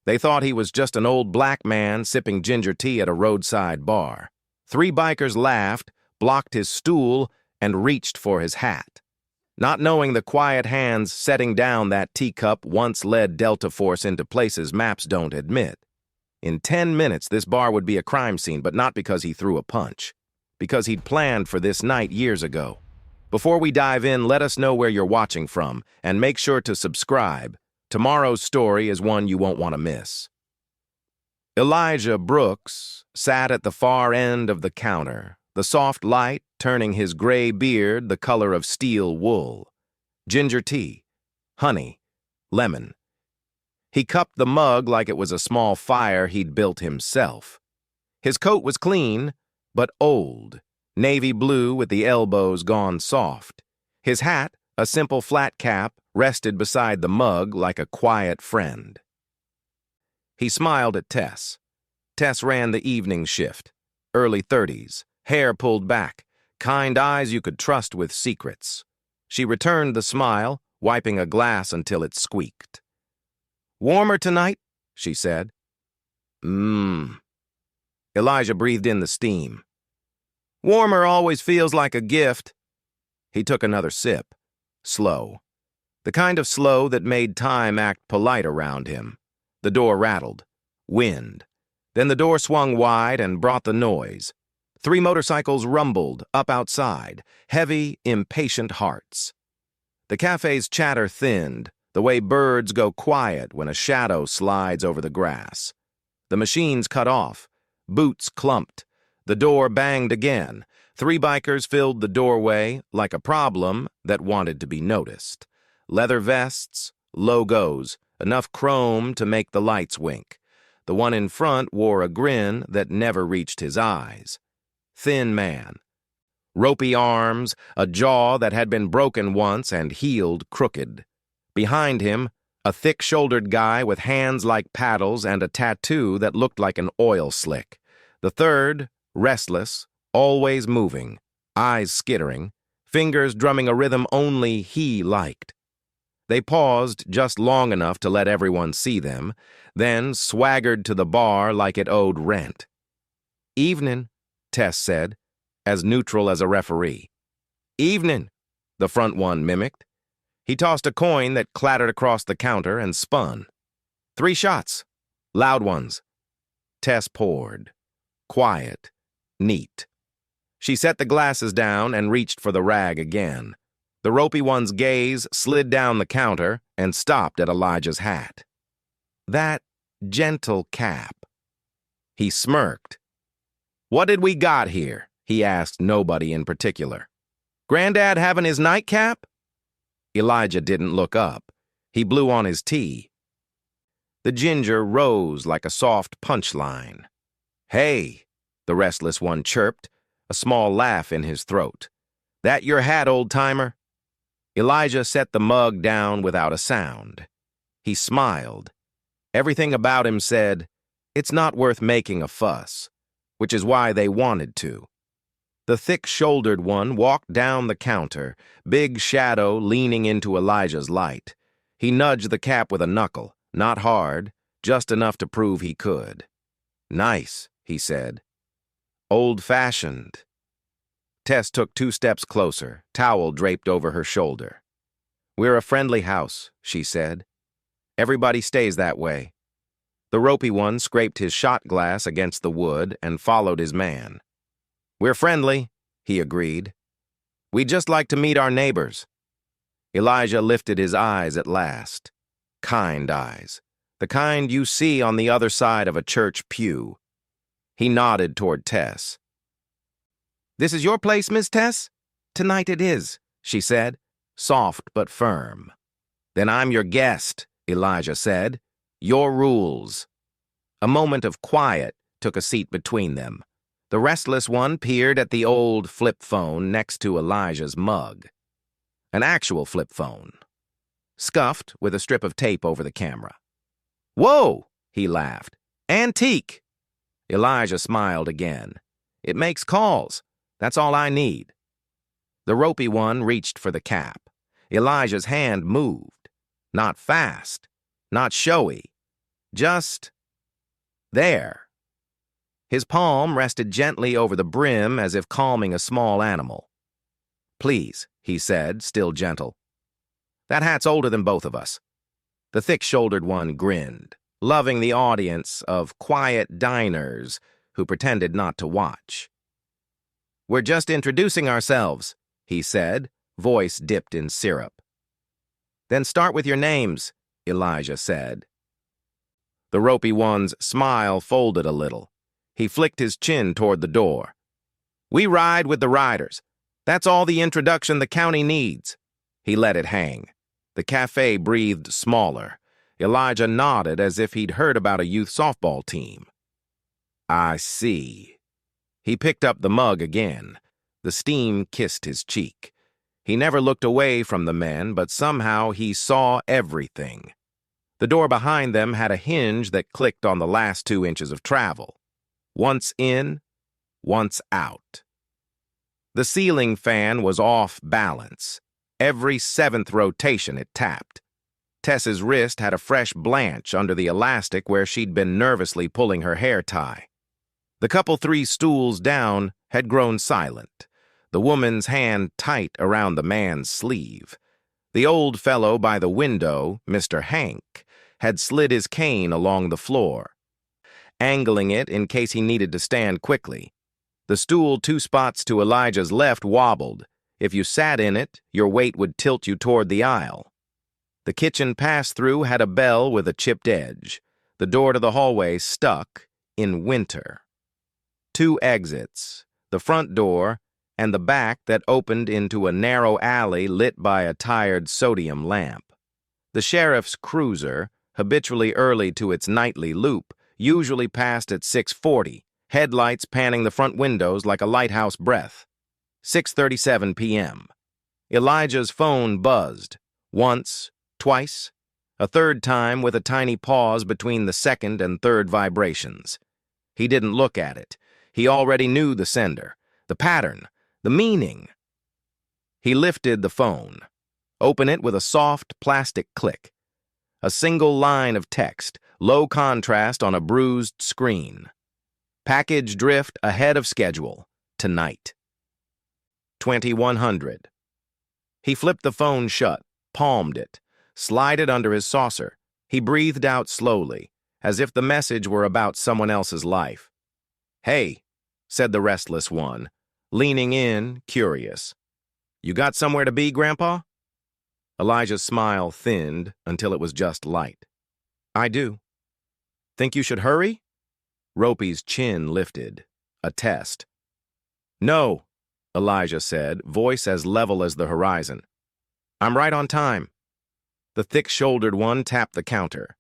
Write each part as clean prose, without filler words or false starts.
They thought he was just an old black man sipping ginger tea at a roadside bar. 3 bikers laughed, blocked his stool, and reached for his hat. Not knowing the quiet hands setting down that teacup once led Delta Force into places maps don't admit. In 10 minutes, this bar would be a crime scene, but not because he threw a punch. Because he'd planned for this night years ago. Before we dive in, let us know where you're watching from, and make sure to subscribe. Tomorrow's story is one you won't want to miss. Elijah Brooks sat at the far end of the counter, the soft light turning his gray beard the color of steel wool. Ginger tea, honey, lemon. He cupped the mug like it was a small fire he'd built himself. His coat was clean, but old, navy blue with the elbows gone soft. His hat, a simple flat cap, rested beside the mug like a quiet friend. He smiled at Tess. Tess ran the evening shift, early 30s, hair pulled back, kind eyes you could trust with secrets. She returned the smile, wiping a glass until it squeaked. "Warmer tonight?" she said. Elijah breathed in the steam. "Warmer always feels like a gift." He took another sip, slow. The kind of slow that made time act polite around him. The door rattled. Wind. Then the door swung wide and brought the noise. 3 motorcycles rumbled up outside, heavy, impatient hearts. The cafe's chatter thinned, the way birds go quiet when a shadow slides over the grass. The machines cut off. Boots clumped. The door banged again. 3 bikers filled the doorway like a problem that wanted to be noticed. Leather vests, logos, enough chrome to make the lights wink. The one in front wore a grin that never reached his eyes. Thin man. Ropey arms, a jaw that had been broken once and healed crooked. Behind him, a thick-shouldered guy with hands like paddles and a tattoo that looked like an oil slick. The third, restless, always moving, eyes skittering, fingers drumming a rhythm only he liked. They paused just long enough to let everyone see them, then swaggered to the bar like it owed rent. "Evening," Tess said, as neutral as a referee. "Evening," the front one mimicked. He tossed a coin that clattered across the counter and spun. 3 shots. Loud ones. Tess poured. Quiet. Neat. She set the glasses down and reached for the rag again. The ropey one's gaze slid down the counter and stopped at Elijah's hat. That gentle cap. He smirked. "What did we got here?" he asked nobody in particular. "Granddad having his nightcap?" Elijah didn't look up. He blew on his tea. The ginger rose like a soft punchline. "Hey," the restless one chirped, a small laugh in his throat. "That your hat, old-timer?" Elijah set the mug down without a sound. He smiled. Everything about him said, it's not worth making a fuss, which is why they wanted to. The thick-shouldered one walked down the counter, big shadow leaning into Elijah's light. He nudged the cap with a knuckle, not hard, just enough to prove he could. "Nice," he said. "Old-fashioned." Tess took 2 steps closer, towel draped over her shoulder. "We're a friendly house," she said. "Everybody stays that way." The ropey one scraped his shot glass against the wood and followed his man. "We're friendly," he agreed. "We'd just like to meet our neighbors." Elijah lifted his eyes at last. Kind eyes. The kind you see on the other side of a church pew. He nodded toward Tess. "This is your place, Miss Tess?" "Tonight it is," she said, soft but firm. "Then I'm your guest," Elijah said. "Your rules." A moment of quiet took a seat between them. The restless one peered at the old flip phone next to Elijah's mug. An actual flip phone. Scuffed with a strip of tape over the camera. "Whoa!" he laughed. "Antique!" Elijah smiled again. "It makes calls. That's all I need." The ropey one reached for the cap. Elijah's hand moved. Not fast, not showy, Just there. His palm rested gently over the brim as if calming a small animal. "Please," he said, still gentle. "That hat's older than both of us." The thick-shouldered one grinned, loving the audience of quiet diners who pretended not to watch. "We're just introducing ourselves," he said, voice dipped in syrup. "Then start with your names," Elijah said. The ropey one's smile folded a little. He flicked his chin toward the door. "We ride with the riders. That's all the introduction the county needs." He let it hang. The cafe breathed smaller. Elijah nodded as if he'd heard about a youth softball team. "I see." He picked up the mug again. The steam kissed his cheek. He never looked away from the men, but somehow he saw everything. The door behind them had a hinge that clicked on the last 2 inches of travel. Once in, once out. The ceiling fan was off balance. Every 7th rotation it tapped. Tess's wrist had a fresh blanch under the elastic where she'd been nervously pulling her hair tie. The couple 3 stools down had grown silent, the woman's hand tight around the man's sleeve. The old fellow by the window, Mr. Hank, had slid his cane along the floor, angling it in case he needed to stand quickly. The stool 2 spots to Elijah's left wobbled. If you sat in it, your weight would tilt you toward the aisle. The kitchen pass-through had a bell with a chipped edge. The door to the hallway stuck in winter. 2 exits, the front door and the back that opened into a narrow alley lit by a tired sodium lamp. The sheriff's cruiser, habitually early to its nightly loop, usually passed at 6:40, headlights panning the front windows like a lighthouse breath. 6:37 p.m. Elijah's phone buzzed. Once, twice, a third time with a tiny pause between the second and third vibrations. He didn't look at it. He already knew the sender, the pattern, the meaning. He lifted the phone. Open it with a soft plastic click. A single line of text, low contrast on a bruised screen. Package drift ahead of schedule. Tonight. 2100. He flipped the phone shut, palmed it, slid it under his saucer. He breathed out slowly, as if the message were about someone else's life. "Hey," said the restless one, leaning in, curious. "You got somewhere to be, Grandpa?" Elijah's smile thinned until it was just light. "I do." "Think you should hurry?" Ropey's chin lifted. A test. "No," Elijah said, voice as level as the horizon. "I'm right on time." The thick-shouldered one tapped the counter.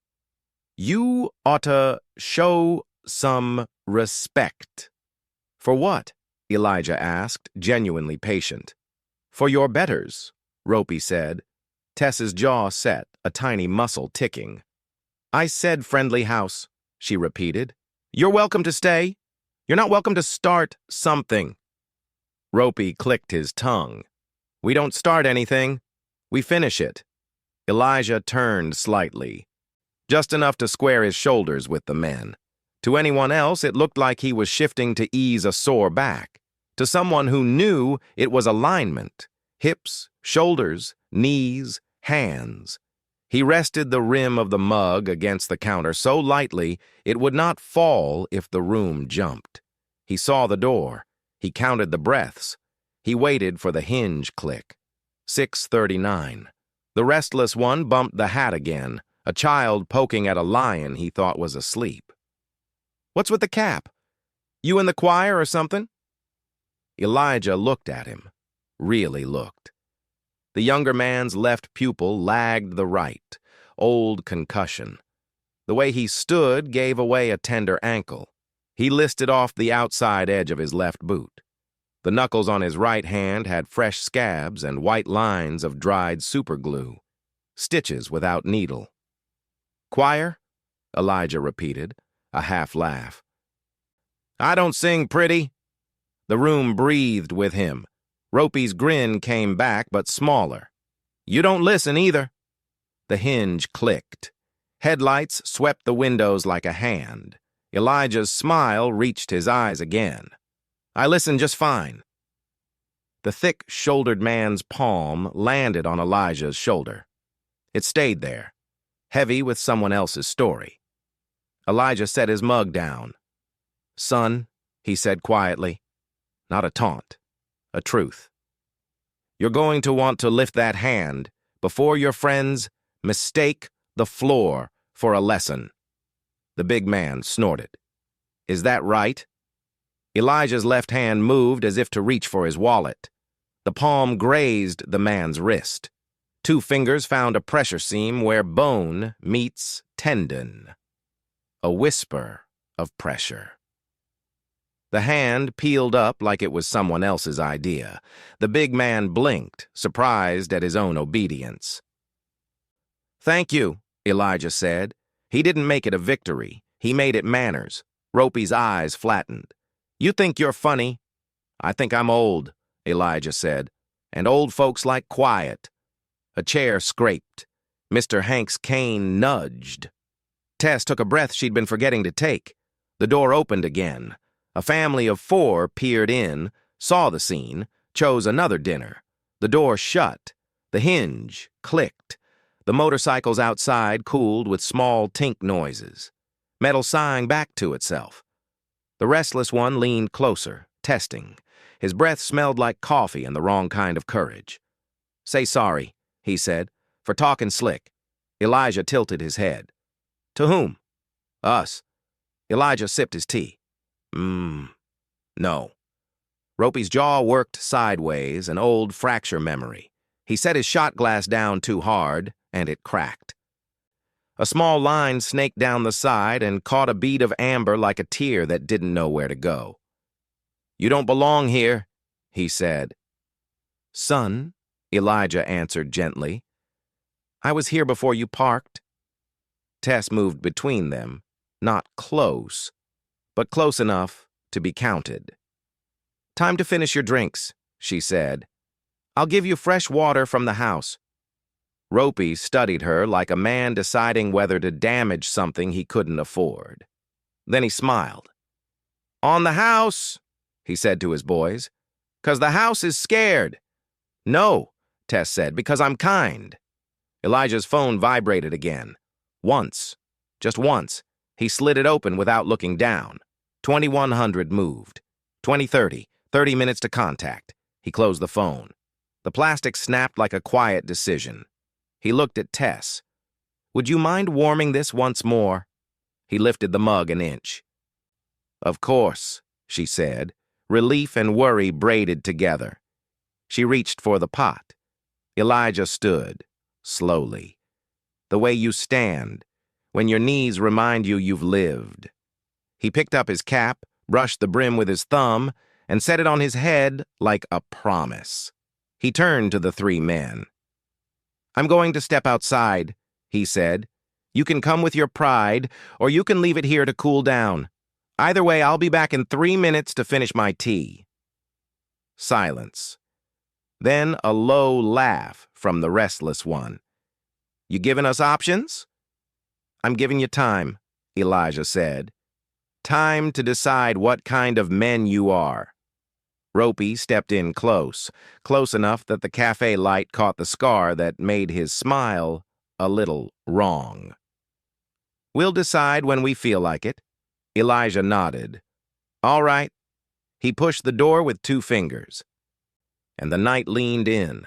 "You oughta show some respect." "For what?" Elijah asked, genuinely patient. "For your betters," Ropey said. Tess's jaw set, a tiny muscle ticking. "I said friendly house," she repeated. "You're welcome to stay. You're not welcome to start something." Ropey clicked his tongue. "We don't start anything. We finish it." Elijah turned slightly, just enough to square his shoulders with the men. To anyone else, it looked like he was shifting to ease a sore back. To someone who knew, it was alignment. Hips, shoulders, knees, hands. He rested the rim of the mug against the counter so lightly it would not fall if the room jumped. He saw the door. He counted the breaths. He waited for the hinge click. 6:39. The restless one bumped the hat again, a child poking at a lion he thought was asleep. "What's with the cap? You in the choir or something?" Elijah looked at him. Really looked. The younger man's left pupil lagged the right, old concussion. The way he stood gave away a tender ankle. He listed off the outside edge of his left boot. The knuckles on his right hand had fresh scabs and white lines of dried superglue. Stitches without needle. "Choir?" Elijah repeated, a half laugh. "I don't sing pretty." The room breathed with him. Ropey's grin came back, but smaller. "You don't listen either." The hinge clicked. Headlights swept the windows like a hand. Elijah's smile reached his eyes again. "I listened just fine." The thick-shouldered man's palm landed on Elijah's shoulder. It stayed there, heavy with someone else's story. Elijah set his mug down. "Son," he said quietly, not a taunt, a truth. "You're going to want to lift that hand before your friends mistake the floor for a lesson." The big man snorted. "Is that right?" Elijah's left hand moved as if to reach for his wallet. The palm grazed the man's wrist. Two fingers found a pressure seam where bone meets tendon. A whisper of pressure. The hand peeled up like it was someone else's idea. The big man blinked, surprised at his own obedience. "Thank you," Elijah said. He didn't make it a victory. He made it manners. Ropey's eyes flattened. "You think you're funny?" "I think I'm old," Elijah said. "And old folks like quiet." A chair scraped. Mr. Hank's cane nudged. Tess took a breath she'd been forgetting to take. The door opened again. A family of 4 peered in, saw the scene, chose another dinner. The door shut. The hinge clicked. The motorcycles outside cooled with small tink noises. Metal sighing back to itself. The restless one leaned closer, testing. His breath smelled like coffee and the wrong kind of courage. "Say sorry," he said, "for talking slick." Elijah tilted his head. "To whom?" "Us." Elijah sipped his tea. No." Ropey's jaw worked sideways, an old fracture memory. He set his shot glass down too hard, and it cracked. A small line snaked down the side and caught a bead of amber like a tear that didn't know where to go. "You don't belong here," he said. "Son," Elijah answered gently, "I was here before you parked." Tess moved between them, not close, but close enough to be counted. "Time to finish your drinks," she said. "I'll give you fresh water from the house." Ropey studied her like a man deciding whether to damage something he couldn't afford. Then he smiled. "On the house," he said to his boys, "'cause the house is scared." "No," Tess said, "because I'm kind." Elijah's phone vibrated again. Once, just once, he slid it open without looking down. 2100 moved. 2030, 30 minutes to contact. He closed the phone. The plastic snapped like a quiet decision. He looked at Tess. "Would you mind warming this once more?" He lifted the mug an inch. "Of course," she said, relief and worry braided together. She reached for the pot. Elijah stood, slowly. The way you stand, when your knees remind you you've lived. He picked up his cap, brushed the brim with his thumb, and set it on his head like a promise. He turned to the 3 men. "I'm going to step outside," he said. "You can come with your pride, or you can leave it here to cool down. Either way, I'll be back in 3 minutes to finish my tea." Silence. Then a low laugh from the restless one. "You giving us options?" "I'm giving you time," Elijah said. "Time to decide what kind of men you are." Ropey stepped in close enough that the cafe light caught the scar that made his smile a little wrong. "We'll decide when we feel like it." Elijah nodded. "All right." He pushed the door with 2 fingers. And the night leaned in.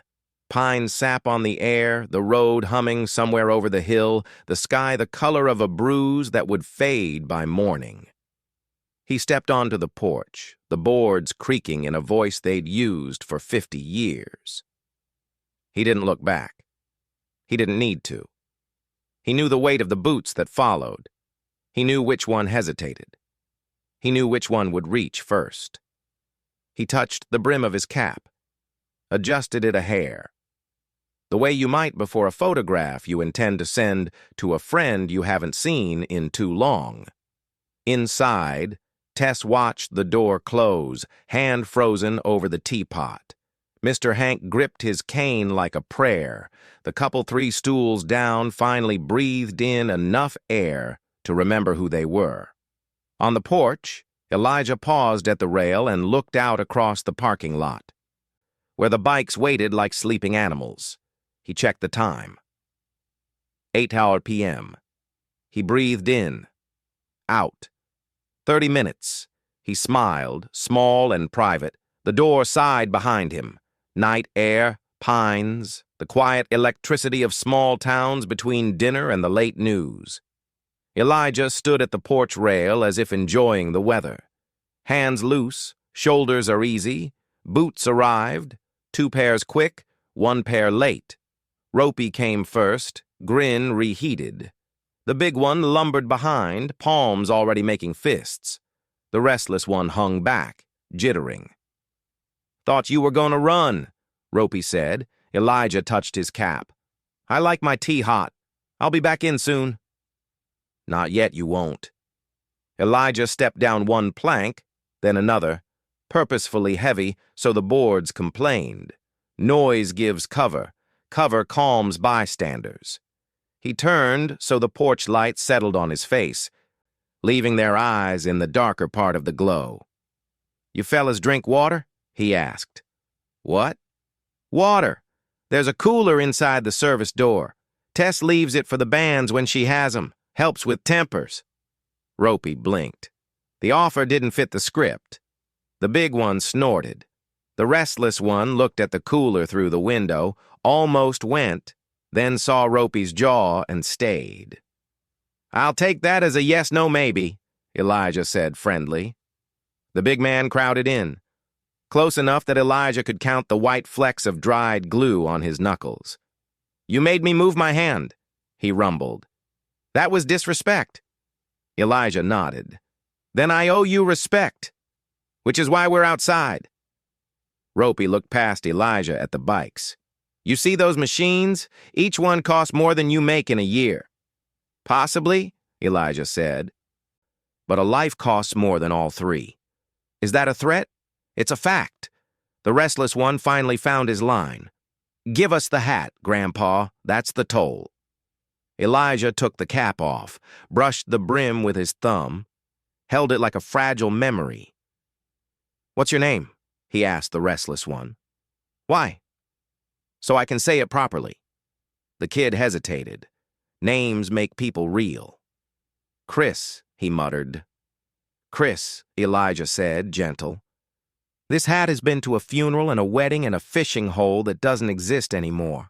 Pine sap on the air, the road humming somewhere over the hill, the sky the color of a bruise that would fade by morning. He stepped onto the porch, the boards creaking in a voice they'd used for 50 years. He didn't look back. He didn't need to. He knew the weight of the boots that followed. He knew which one hesitated. He knew which one would reach first. He touched the brim of his cap, adjusted it a hair. The way you might before a photograph you intend to send to a friend you haven't seen in too long. Inside, Tess watched the door close, hand frozen over the teapot. Mr. Hank gripped his cane like a prayer. The couple 3 stools down finally breathed in enough air to remember who they were. On the porch, Elijah paused at the rail and looked out across the parking lot, where the bikes waited like sleeping animals. He checked the time. 8 p.m. He breathed in, out. 30 minutes. He smiled, small and private. The door sighed behind him. Night air, pines, the quiet electricity of small towns between dinner and the late news. Elijah stood at the porch rail as if enjoying the weather. Hands loose, shoulders are easy, boots arrived, 2 pairs quick, 1 pair late. Ropey came first, grin reheated. The big one lumbered behind, palms already making fists. The restless one hung back, jittering. "Thought you were going to run," Ropey said. Elijah touched his cap. "I like my tea hot. I'll be back in soon." "Not yet, you won't." Elijah stepped down 1 plank, then another, purposefully heavy so the boards complained. Noise gives cover. Cover calms bystanders. He turned so the porch light settled on his face, leaving their eyes in the darker part of the glow. "You fellas drink water?" he asked. "What?" "Water. There's a cooler inside the service door. Tess leaves it for the bands when she has 'em. Helps with tempers." Ropey blinked. The offer didn't fit the script. The big one snorted. The restless one looked at the cooler through the window, almost went, then saw Ropey's jaw and stayed. "I'll take that as a yes-no maybe," Elijah said friendly. The big man crowded in, close enough that Elijah could count the white flecks of dried glue on his knuckles. "You made me move my hand," he rumbled. "That was disrespect." Elijah nodded. "Then I owe you respect, which is why we're outside." Ropey looked past Elijah at the bikes. "You see those machines? Each one costs more than you make in a year." "Possibly," Elijah said. "But a life costs more than all 3. Is that a threat? It's a fact." The restless one finally found his line. "Give us the hat, Grandpa. That's the toll." Elijah took the cap off, brushed the brim with his thumb, held it like a fragile memory. "What's your name?" he asked the restless one. "Why?" "So I can say it properly." The kid hesitated. Names make people real. "Cris," he muttered. "Cris," Elijah said, gentle. "This hat has been to a funeral and a wedding and a fishing hole that doesn't exist anymore.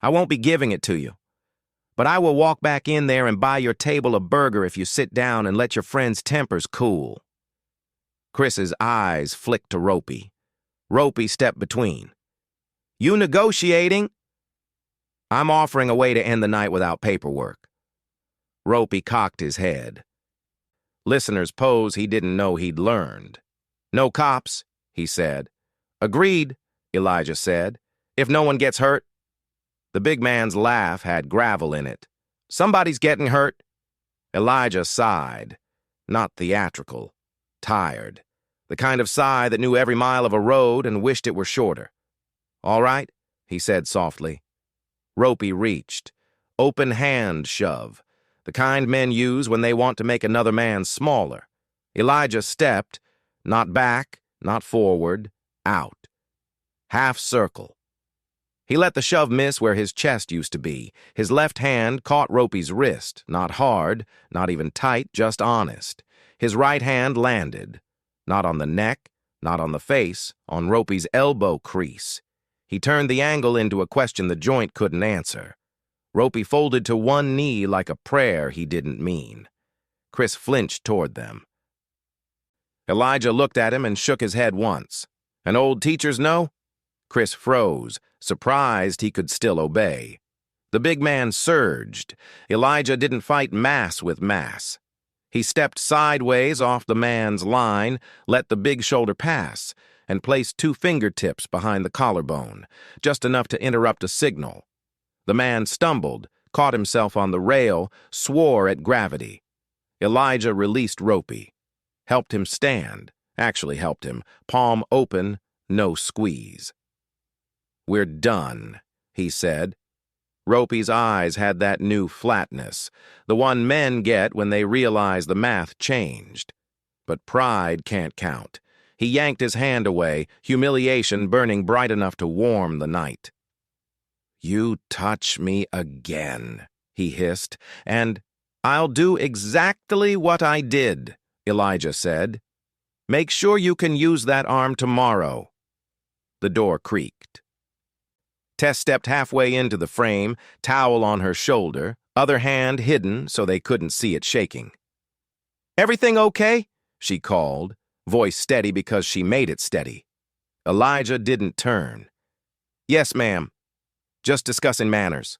I won't be giving it to you. But I will walk back in there and buy your table a burger if you sit down and let your friends' tempers cool." Chris's eyes flicked to Ropey. Ropey stepped between. "You negotiating?" "I'm offering a way to end the night without paperwork." Ropey cocked his head. Listeners' pose he didn't know he'd learned. "No cops," he said. "Agreed," Elijah said. "If no one gets hurt." The big man's laugh had gravel in it. "Somebody's getting hurt." Elijah sighed. Not theatrical. Tired. The kind of sigh that knew every mile of a road and wished it were shorter. "All right," he said softly. Ropey reached. Open hand shove. The kind men use when they want to make another man smaller. Elijah stepped, not back, not forward, out. Half circle. He let the shove miss where his chest used to be. His left hand caught Ropey's wrist, not hard, not even tight, just honest. His right hand landed, not on the neck, not on the face, on Ropey's elbow crease. He turned the angle into a question the joint couldn't answer. Ropey folded to one knee like a prayer he didn't mean. Cris flinched toward them. Elijah looked at him and shook his head once. "An old teachers know?" Cris froze, surprised he could still obey. The big man surged. Elijah didn't fight mass with mass. He stepped sideways off the man's line, let the big shoulder pass, and placed 2 fingertips behind the collarbone, just enough to interrupt a signal. The man stumbled, caught himself on the rail, swore at gravity. Elijah released Ropey. Helped him stand, actually helped him, palm open, no squeeze. "We're done," he said. Ropey's eyes had that new flatness, the one men get when they realize the math changed. But pride can't count. He yanked his hand away, humiliation burning bright enough to warm the night. "You touch me again," he hissed, and "I'll do exactly what I did," Elijah said. "Make sure you can use that arm tomorrow." The door creaked. Tess stepped halfway into the frame, towel on her shoulder, other hand hidden so they couldn't see it shaking. "Everything okay?" she called, voice steady because she made it steady. Elijah didn't turn. "Yes, ma'am. Just discussing manners."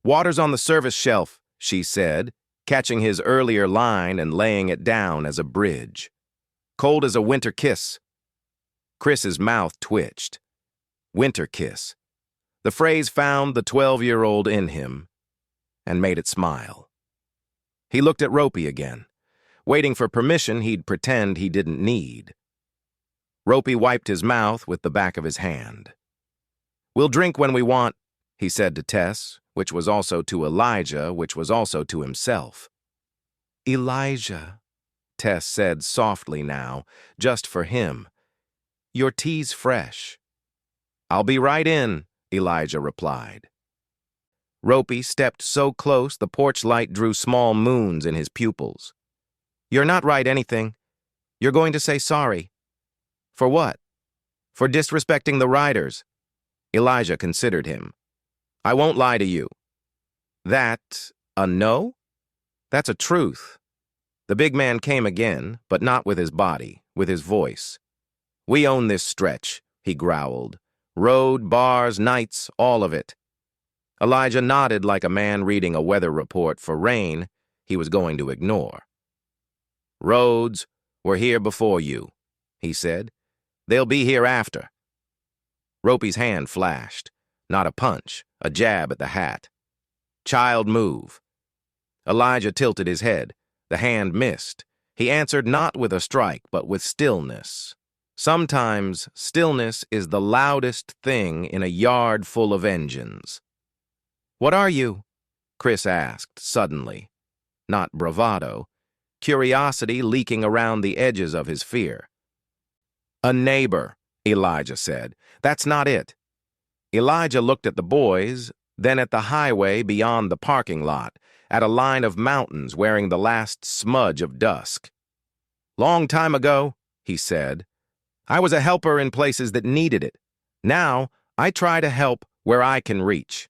"Water's on the service shelf," she said, catching his earlier line and laying it down as a bridge. "Cold as a winter kiss." Chris's mouth twitched. Winter kiss. The phrase found the 12-year-old in him and made it smile. He looked at Ropey again, waiting for permission he'd pretend he didn't need. Ropey wiped his mouth with the back of his hand. "We'll drink when we want," he said to Tess, which was also to Elijah, which was also to himself. "Elijah," Tess said softly now, just for him. "Your tea's fresh." "I'll be right in," Elijah replied. Ropey stepped so close the porch light drew small moons in his pupils. "You're not right anything. You're going to say sorry." "For what?" "For disrespecting the riders." Elijah considered him. "I won't lie to you." "That a no?" "That's a truth." The big man came again, but not with his body, with his voice. "We own this stretch," he growled. "Road, bars, nights, all of it." Elijah nodded like a man reading a weather report for rain he was going to ignore. "Roads were here before you," he said. "They'll be here after." Ropey's hand flashed. Not a punch, a jab at the hat. "Child move." Elijah tilted his head. The hand missed. He answered not with a strike, but with stillness. Sometimes stillness is the loudest thing in a yard full of engines. "What are you?" Cris asked suddenly. Not bravado. Curiosity leaking around the edges of his fear. "A neighbor," Elijah said. "That's not it." Elijah looked at the boys, then at the highway beyond the parking lot, at a line of mountains wearing the last smudge of dusk. "Long time ago," he said, "I was a helper in places that needed it. Now, I try to help where I can reach."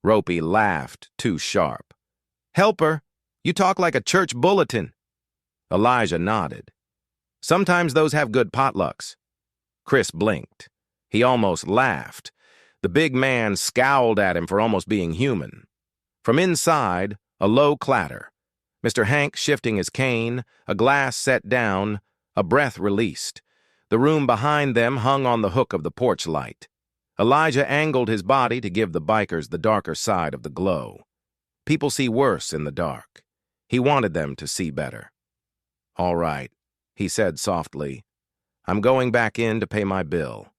Ropey laughed too sharp. "Helper? You talk like a church bulletin." Elijah nodded. "Sometimes those have good potlucks." Cris blinked. He almost laughed. The big man scowled at him for almost being human. From inside, a low clatter. Mr. Hank shifting his cane, a glass set down, a breath released. The room behind them hung on the hook of the porch light. Elijah angled his body to give the bikers the darker side of the glow. People see worse in the dark. He wanted them to see better. "All right," he said softly. "I'm going back in to pay my bill.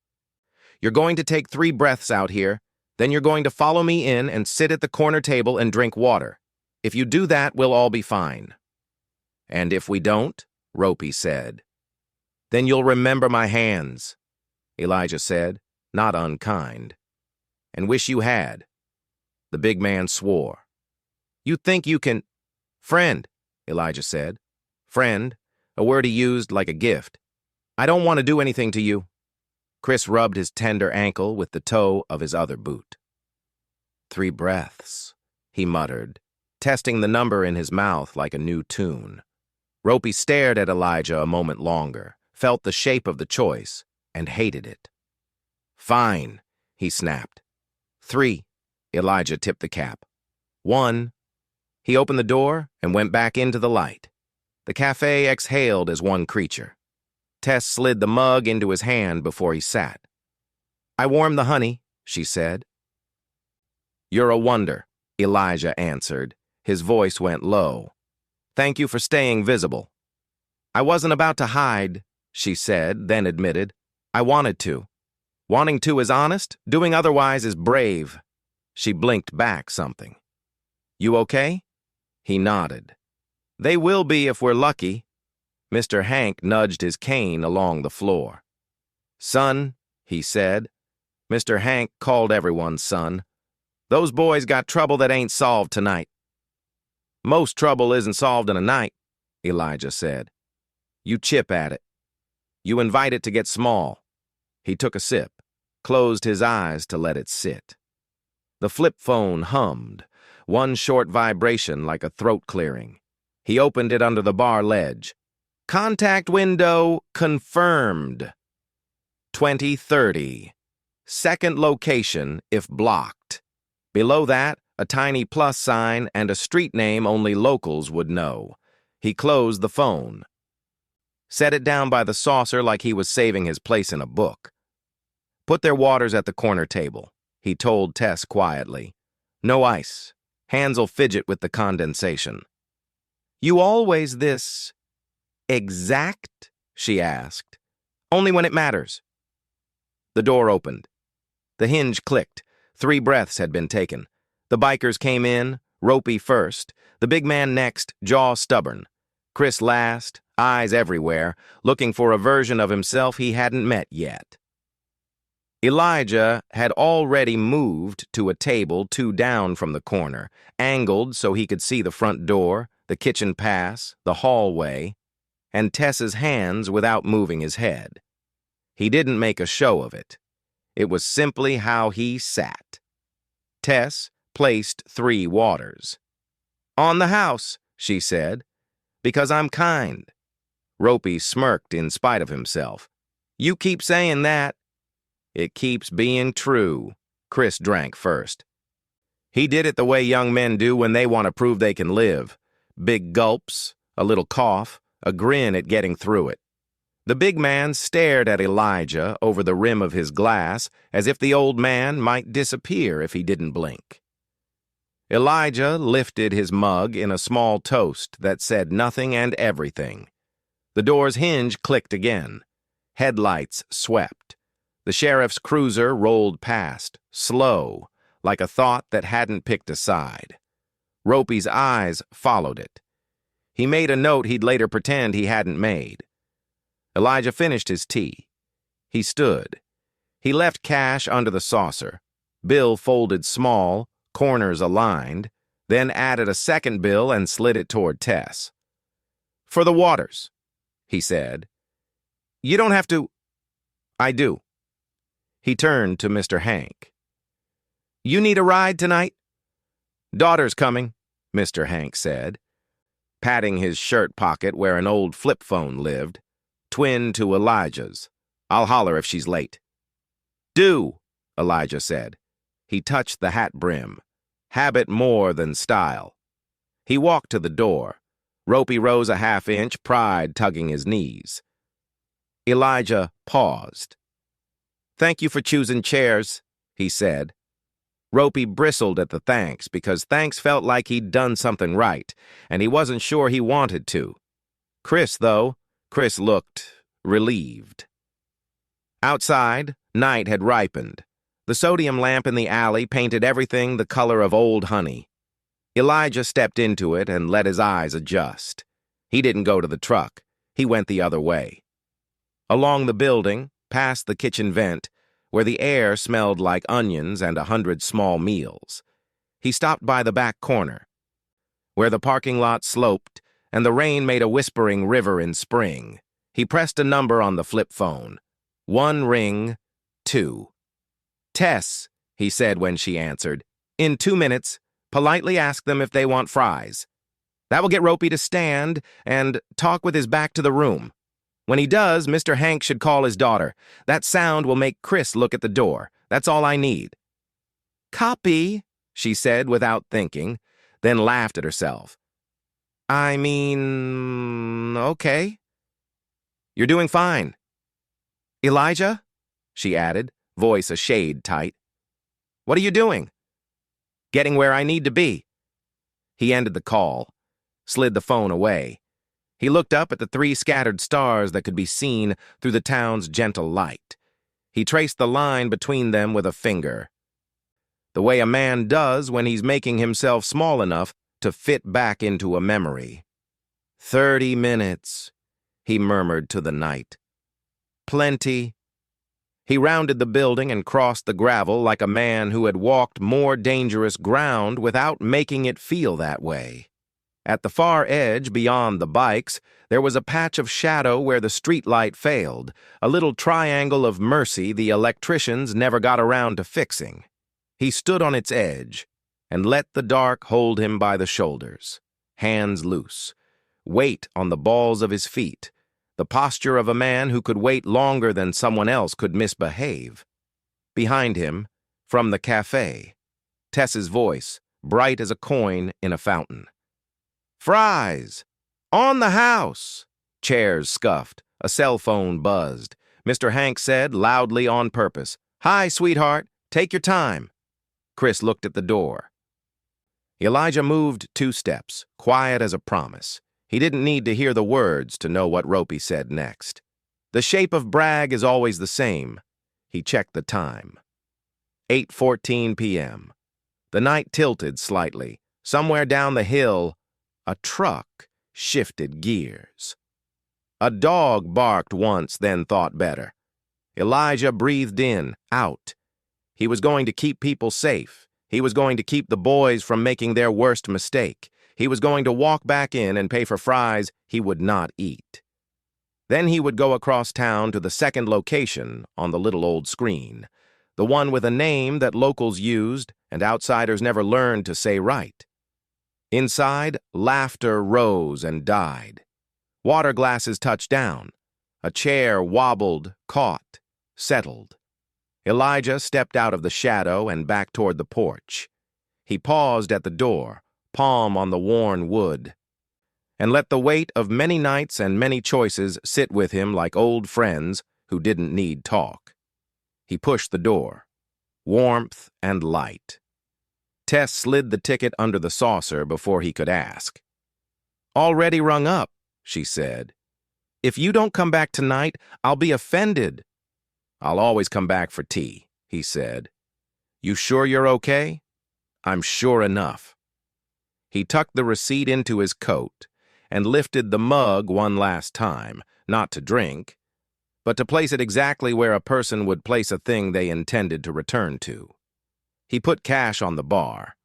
You're going to take 3 breaths out here, then you're going to follow me in and sit at the corner table and drink water. If you do that, we'll all be fine." "And if we don't?" Ropey said. "Then you'll remember my hands," Elijah said, not unkind. "And wish you had." The big man swore. "You think you can—" "Friend," Elijah said. "Friend," a word he used like a gift. "I don't want to do anything to you." Cris rubbed his tender ankle with the toe of his other boot. 3 breaths, he muttered, testing the number in his mouth like a new tune. Ropey stared at Elijah a moment longer, felt the shape of the choice, and hated it. "Fine," he snapped. 3, Elijah tipped the cap. 1. He opened the door and went back into the light. The cafe exhaled as one creature. Tess slid the mug into his hand before he sat. "I warmed the honey," she said. "You're a wonder," Elijah answered. His voice went low. "Thank you for staying visible." "I wasn't about to hide," she said, then admitted. "I wanted to." Wanting to is honest, doing otherwise is brave. She blinked back something. You okay? He nodded. They will be if we're lucky. Mr. Hank nudged his cane along the floor. Son, he said. Mr. Hank called everyone son. Those boys got trouble that ain't solved tonight. Most trouble isn't solved in a night, Elijah said. You chip at it. You invite it to get small. He took a sip, closed his eyes to let it sit. The flip phone hummed, one short vibration like a throat clearing. He opened it under the bar ledge. Contact window confirmed. 2030. Second location if blocked. Below that, a tiny plus sign and a street name only locals would know. He closed the phone. Set it down by the saucer like he was saving his place in a book. Put their waters at the corner table, he told Tess quietly. No ice. Hands'll fidget with the condensation. You always this exact? She asked. Only when it matters. The door opened. The hinge clicked. 3 breaths had been taken. The bikers came in, Ropey first, the big man next, jaw stubborn. Cris last, eyes everywhere, looking for a version of himself he hadn't met yet. Elijah had already moved to a table 2 down from the corner, angled so he could see the front door, the kitchen pass, the hallway, and Tess's hands without moving his head. He didn't make a show of it. It was simply how he sat. Tess placed 3 waters. On the house, she said, because I'm kind. Ropey smirked in spite of himself. You keep saying that. It keeps being true. Cris drank first. He did it the way young men do when they want to prove they can live. Big gulps, a little cough, a grin at getting through it. The big man stared at Elijah over the rim of his glass as if the old man might disappear if he didn't blink. Elijah lifted his mug in a small toast that said nothing and everything. The door's hinge clicked again. Headlights swept. The sheriff's cruiser rolled past, slow, like a thought that hadn't picked a side. Ropey's eyes followed it. He made a note he'd later pretend he hadn't made. Elijah finished his tea. He stood. He left cash under the saucer, bill folded small, corners aligned, then added a second bill and slid it toward Tess. For the waters, he said. You don't have to. I do. He turned to Mr. Hank. You need a ride tonight? Daughter's coming, Mr. Hank said, patting his shirt pocket where an old flip phone lived. Twin to Elijah's. I'll holler if she's late. Do, Elijah said. He touched the hat brim. Habit more than style. He walked to the door. Ropey rose a half-inch, pride tugging his knees. Elijah paused. Thank you for choosing chairs, he said. Ropey bristled at the thanks because thanks felt like he'd done something right, and he wasn't sure he wanted to. Cris looked relieved. Outside, night had ripened. The sodium lamp in the alley painted everything the color of old honey. Elijah stepped into it and let his eyes adjust. He didn't go to the truck. He went the other way. Along the building, past the kitchen vent, where the air smelled like onions and 100 small meals. He stopped by the back corner, where the parking lot sloped and the rain made a whispering river in spring. He pressed a number on the flip phone. 1 ring, 2. Tess, he said when she answered. In 2 minutes, politely ask them if they want fries. That will get Ropey to stand and talk with his back to the room. When he does, Mr. Hank should call his daughter. That sound will make Cris look at the door. That's all I need. Copy, she said without thinking, then laughed at herself. I mean, okay. You're doing fine. Elijah, she added, voice a shade tight. What are you doing? Getting where I need to be. He ended the call, slid the phone away. He looked up at the 3 scattered stars that could be seen through the town's gentle light. He traced the line between them with a finger, the way a man does when he's making himself small enough to fit back into a memory. 30 minutes, he murmured to the night. Plenty. He rounded the building and crossed the gravel like a man who had walked more dangerous ground without making it feel that way. At the far edge, beyond the bikes, there was a patch of shadow where the streetlight failed, a little triangle of mercy the electricians never got around to fixing. He stood on its edge and let the dark hold him by the shoulders, hands loose, weight on the balls of his feet, the posture of a man who could wait longer than someone else could misbehave. Behind him, from the cafe, Tess's voice, bright as a coin in a fountain. Fries! On the house! Chairs scuffed. A cell phone buzzed. Mr. Hanks said, loudly on purpose, "Hi, sweetheart. Take your time." Cris looked at the door. Elijah moved 2 steps, quiet as a promise. He didn't need to hear the words to know what Ropey said next. The shape of brag is always the same. He checked the time. 8:14 p.m. The night tilted slightly. Somewhere down the hill, a truck shifted gears. A dog barked once, then thought better. Elijah breathed in, out. He was going to keep people safe. He was going to keep the boys from making their worst mistake. He was going to walk back in and pay for fries he would not eat. Then he would go across town to the second location on the little old screen, the one with a name that locals used and outsiders never learned to say right. Inside, laughter rose and died. Water glasses touched down. A chair wobbled, caught, settled. Elijah stepped out of the shadow and back toward the porch. He paused at the door, palm on the worn wood, and let the weight of many nights and many choices sit with him like old friends who didn't need talk. He pushed the door. Warmth and light. Tess slid the ticket under the saucer before he could ask. "Already rung up," she said. "If you don't come back tonight, I'll be offended." "I'll always come back for tea," he said. "You sure you're okay?" "I'm sure enough." He tucked the receipt into his coat and lifted the mug one last time, not to drink, but to place it exactly where a person would place a thing they intended to return to. He put cash on the bar.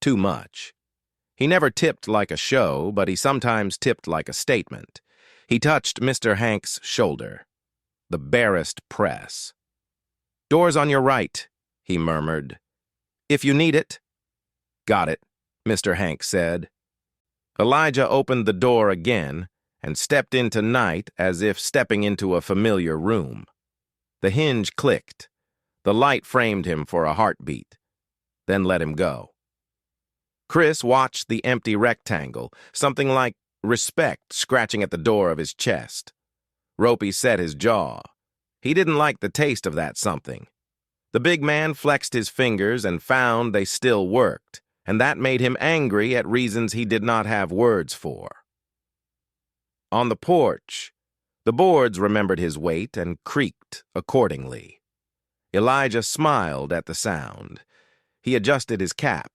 Too much. He never tipped like a show, but he sometimes tipped like a statement. He touched Mr. Hanks' shoulder. The barest press. "Door's on your right," he murmured. "If you need it." "Got it," Mr. Hanks said. Elijah opened the door again and stepped into night as if stepping into a familiar room. The hinge clicked. The light framed him for a heartbeat, then let him go. Cris watched the empty rectangle, something like respect scratching at the door of his chest. Ropey set his jaw. He didn't like the taste of that something. The big man flexed his fingers and found they still worked, and that made him angry at reasons he did not have words for. On the porch, the boards remembered his weight and creaked accordingly. Elijah smiled at the sound. He adjusted his cap.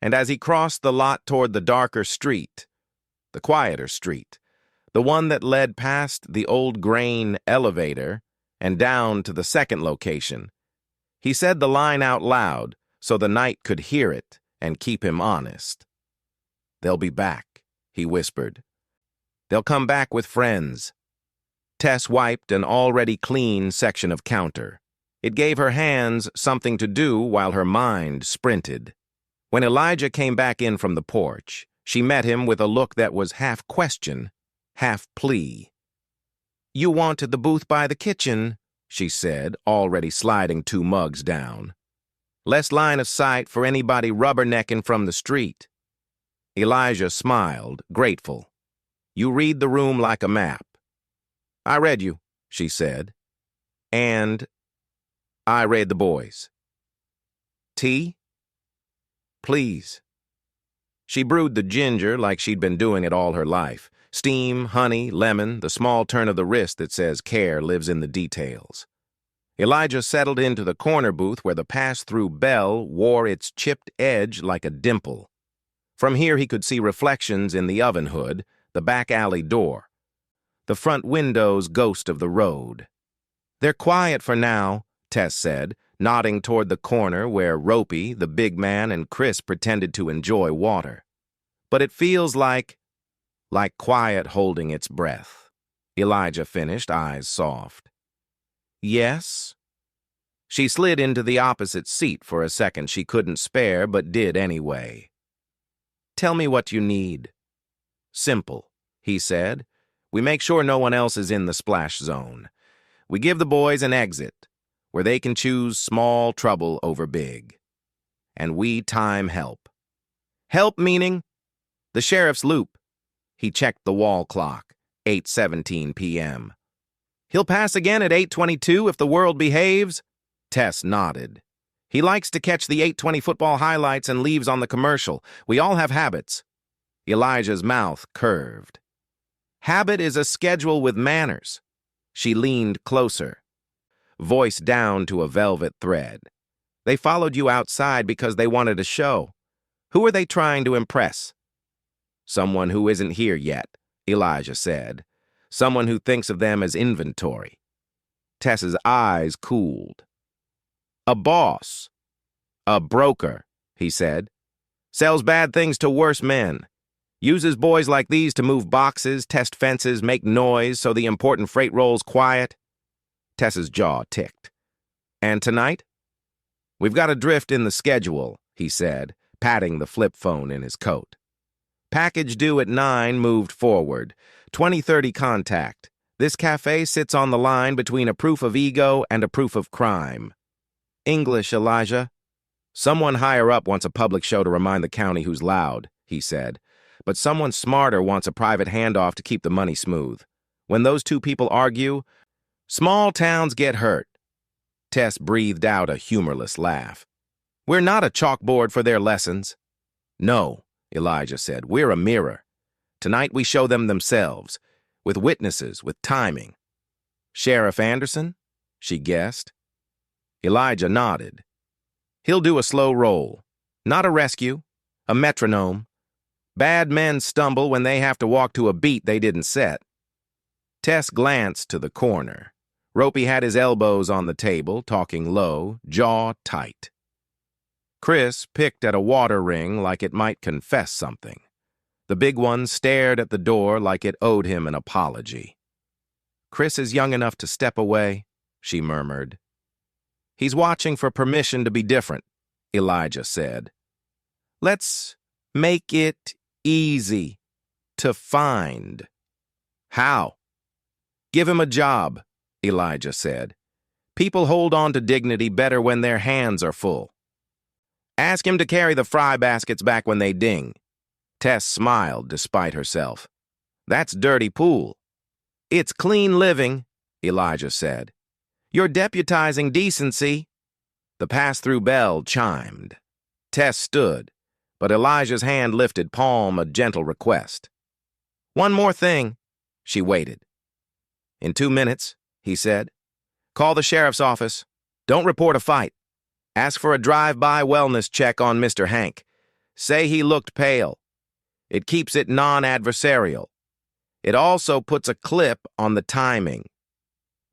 And as he crossed the lot toward the darker street, the quieter street, the one that led past the old grain elevator and down to the second location, he said the line out loud so the night could hear it and keep him honest. "They'll be back," he whispered. "They'll come back with friends." Tess wiped an already clean section of counter. It gave her hands something to do while her mind sprinted. When Elijah came back in from the porch, she met him with a look that was half question, half plea. "You wanted the booth by the kitchen," she said, already sliding 2 mugs down. "Less line of sight for anybody rubbernecking from the street." Elijah smiled, grateful. "You read the room like a map." "I read you," she said. "And I read the boys." "Tea?" "Please." She brewed the ginger like she'd been doing it all her life. Steam, honey, lemon, the small turn of the wrist that says care lives in the details. Elijah settled into the corner booth where the pass-through bell wore its chipped edge like a dimple. From here he could see reflections in the oven hood, the back alley door, the front window's ghost of the road. "They're quiet for now," Tess said, nodding toward the corner where Ropey, the big man, and Cris pretended to enjoy water. "But it feels like quiet holding its breath," Elijah finished, eyes soft. "Yes?" She slid into the opposite seat for a second she couldn't spare but did anyway. "Tell me what you need." "Simple," he said. "We make sure no one else is in the splash zone. We give the boys an exit, where they can choose small trouble over big. And we time help." "Help meaning?" "The sheriff's loop." He checked the wall clock, 8:17 p.m. "He'll pass again at 8:22 if the world behaves?" Tess nodded. "He likes to catch the 8:20 football highlights and leaves on the commercial. We all have habits." Elijah's mouth curved. "Habit is a schedule with manners." She leaned closer, voice down to a velvet thread. "They followed you outside because they wanted a show. Who are they trying to impress?" "Someone who isn't here yet," Elijah said. "Someone who thinks of them as inventory." Tess's eyes cooled. "A boss." "A broker," he said. "Sells bad things to worse men. Uses boys like these to move boxes, test fences, make noise so the important freight rolls quiet." Tess's jaw ticked. "And tonight?" "We've got a drift in the schedule," he said, patting the flip phone in his coat. "Package due at 9 moved forward. 20:30 contact. This cafe sits on the line between a proof of ego and a proof of crime." "English, Elijah." "Someone higher up wants a public show to remind the county who's loud," he said. "But someone smarter wants a private handoff to keep the money smooth. When those two people argue, small towns get hurt." Tess breathed out a humorless laugh. "We're not a chalkboard for their lessons." "No," Elijah said. "We're a mirror. Tonight we show them themselves, with witnesses, with timing." "Sheriff Anderson?" she guessed. Elijah nodded. "He'll do a slow roll. Not a rescue, a metronome. Bad men stumble when they have to walk to a beat they didn't set." Tess glanced to the corner. Ropey had his elbows on the table, talking low, jaw tight. Cris picked at a water ring like it might confess something. The big one stared at the door like it owed him an apology. "Cris is young enough to step away," she murmured. "He's watching for permission to be different," Elijah said. "Let's make it easy to find." "How?" "Give him a job," Elijah said. "People hold on to dignity better when their hands are full. Ask him to carry the fry baskets back when they ding." Tess smiled despite herself. "That's dirty pool." "It's clean living," Elijah said. "You're deputizing decency." The pass-through bell chimed. Tess stood, but Elijah's hand lifted, palm a gentle request. "One more thing." She waited. "In 2 minutes," he said. "Call the sheriff's office. Don't report a fight. Ask for a drive-by wellness check on Mr. Hank. Say he looked pale. It keeps it non-adversarial. It also puts a clip on the timing."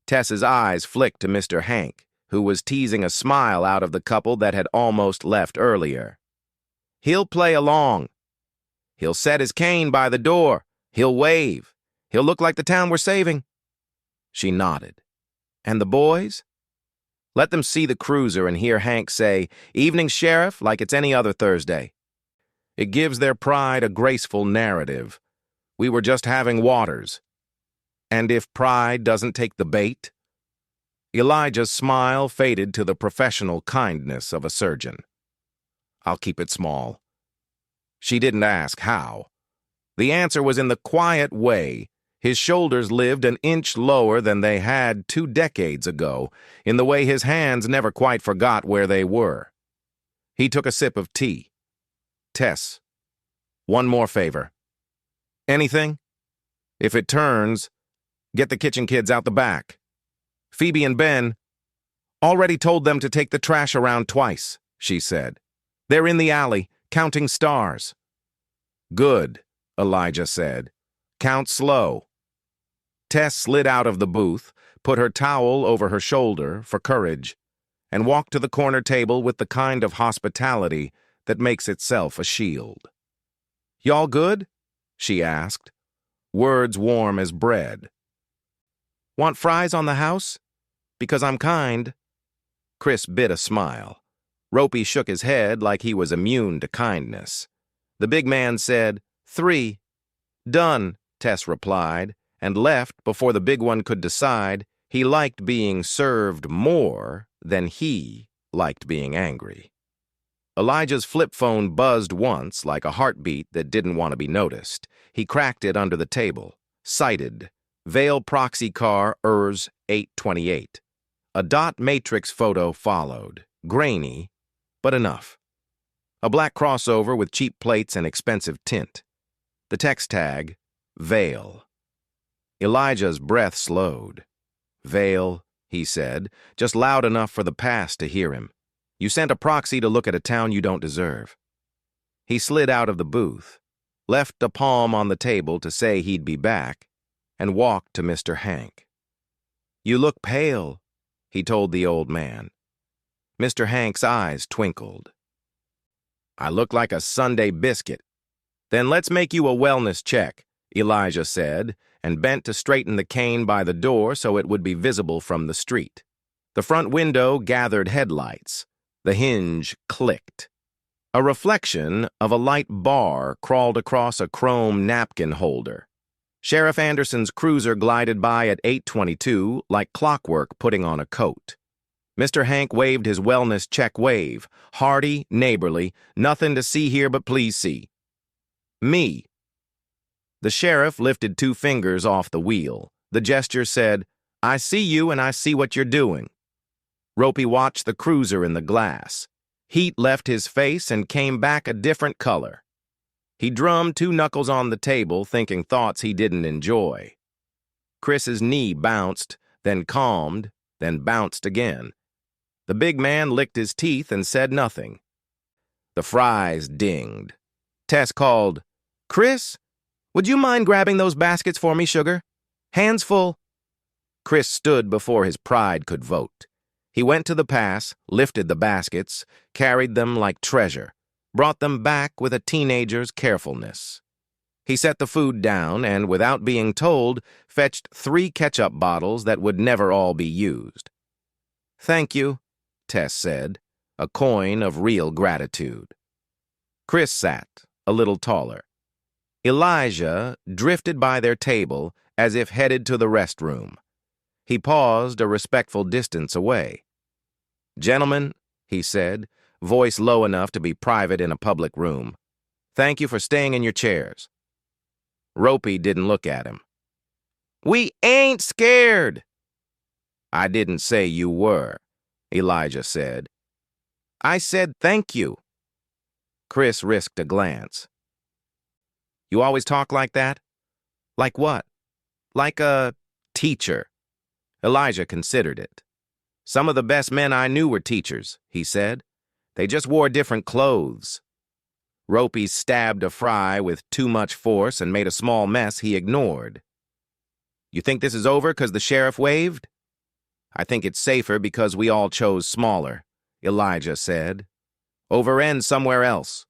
Tess's eyes flicked to Mr. Hank, who was teasing a smile out of the couple that had almost left earlier. "He'll play along. He'll set his cane by the door. He'll wave. He'll look like the town we're saving." She nodded. "And the boys?" "Let them see the cruiser and hear Hank say, 'Evening, Sheriff,' like it's any other Thursday. It gives their pride a graceful narrative. We were just having waters. And if pride doesn't take the bait?" Elijah's smile faded to the professional kindness of a surgeon. "I'll keep it small." She didn't ask how. The answer was in the quiet way his shoulders lived an inch lower than they had 2 decades ago, in the way his hands never quite forgot where they were. He took a sip of tea. "Tess, one more favor." "Anything?" "If it turns, get the kitchen kids out the back. Phoebe and Ben, Already told them to take the trash around twice, she said. They're in the alley, counting stars. Good, Elijah said. Count slow. Tess slid out of the booth, put her towel over her shoulder for courage, and walked to the corner table with the kind of hospitality that makes itself a shield. Y'all good? She asked, words warm as bread. Want fries on the house? Because I'm kind. Cris bit a smile. Ropey shook his head like he was immune to kindness. The big man said, 3. Done, Tess replied, and left before the big one could decide he liked being served more than he liked being angry. Elijah's flip phone buzzed once like a heartbeat that didn't want to be noticed. He cracked it under the table. Cited. Vale proxy car ERS 828. A dot matrix photo followed. Grainy, but enough. A black crossover with cheap plates and expensive tint. The text tag, Vale. Elijah's breath slowed. Vale, he said, just loud enough for the past to hear him. You sent a proxy to look at a town you don't deserve. He slid out of the booth, left a palm on the table to say he'd be back, and walked to Mr. Hank. You look pale, he told the old man. Mr. Hank's eyes twinkled. I look like a Sunday biscuit. Then let's make you a wellness check, Elijah said, and bent to straighten the cane by the door so it would be visible from the street. The front window gathered headlights. The hinge clicked. A reflection of a light bar crawled across a chrome napkin holder. Sheriff Anderson's cruiser glided by at 8:22 like clockwork putting on a coat. Mr. Hank waved his wellness check wave, hearty, neighborly, nothing to see here but please see. Me. The sheriff lifted 2 fingers off the wheel. The gesture said, I see you and I see what you're doing. Ropey watched the cruiser in the glass. Heat left his face and came back a different color. He drummed 2 knuckles on the table, thinking thoughts he didn't enjoy. Chris's knee bounced, then calmed, then bounced again. The big man licked his teeth and said nothing. The fries dinged. Tess called, Cris, would you mind grabbing those baskets for me, sugar? Hands full. Cris stood before his pride could vote. He went to the pass, lifted the baskets, carried them like treasure, brought them back with a teenager's carefulness. He set the food down and, without being told, fetched 3 ketchup bottles that would never all be used. Thank you, Tess said, a coin of real gratitude. Cris sat, a little taller. Elijah drifted by their table as if headed to the restroom. He paused a respectful distance away. Gentlemen, he said, voice low enough to be private in a public room, thank you for staying in your chairs. Ropey didn't look at him. We ain't scared. I didn't say you were, Elijah said. I said thank you. Cris risked a glance. You always talk like that? Like what? Like a teacher. Elijah considered it. Some of the best men I knew were teachers, he said. They just wore different clothes. Ropey stabbed a fry with too much force and made a small mess he ignored. You think this is over because the sheriff waved? I think it's safer because we all chose smaller, Elijah said. Over end somewhere else.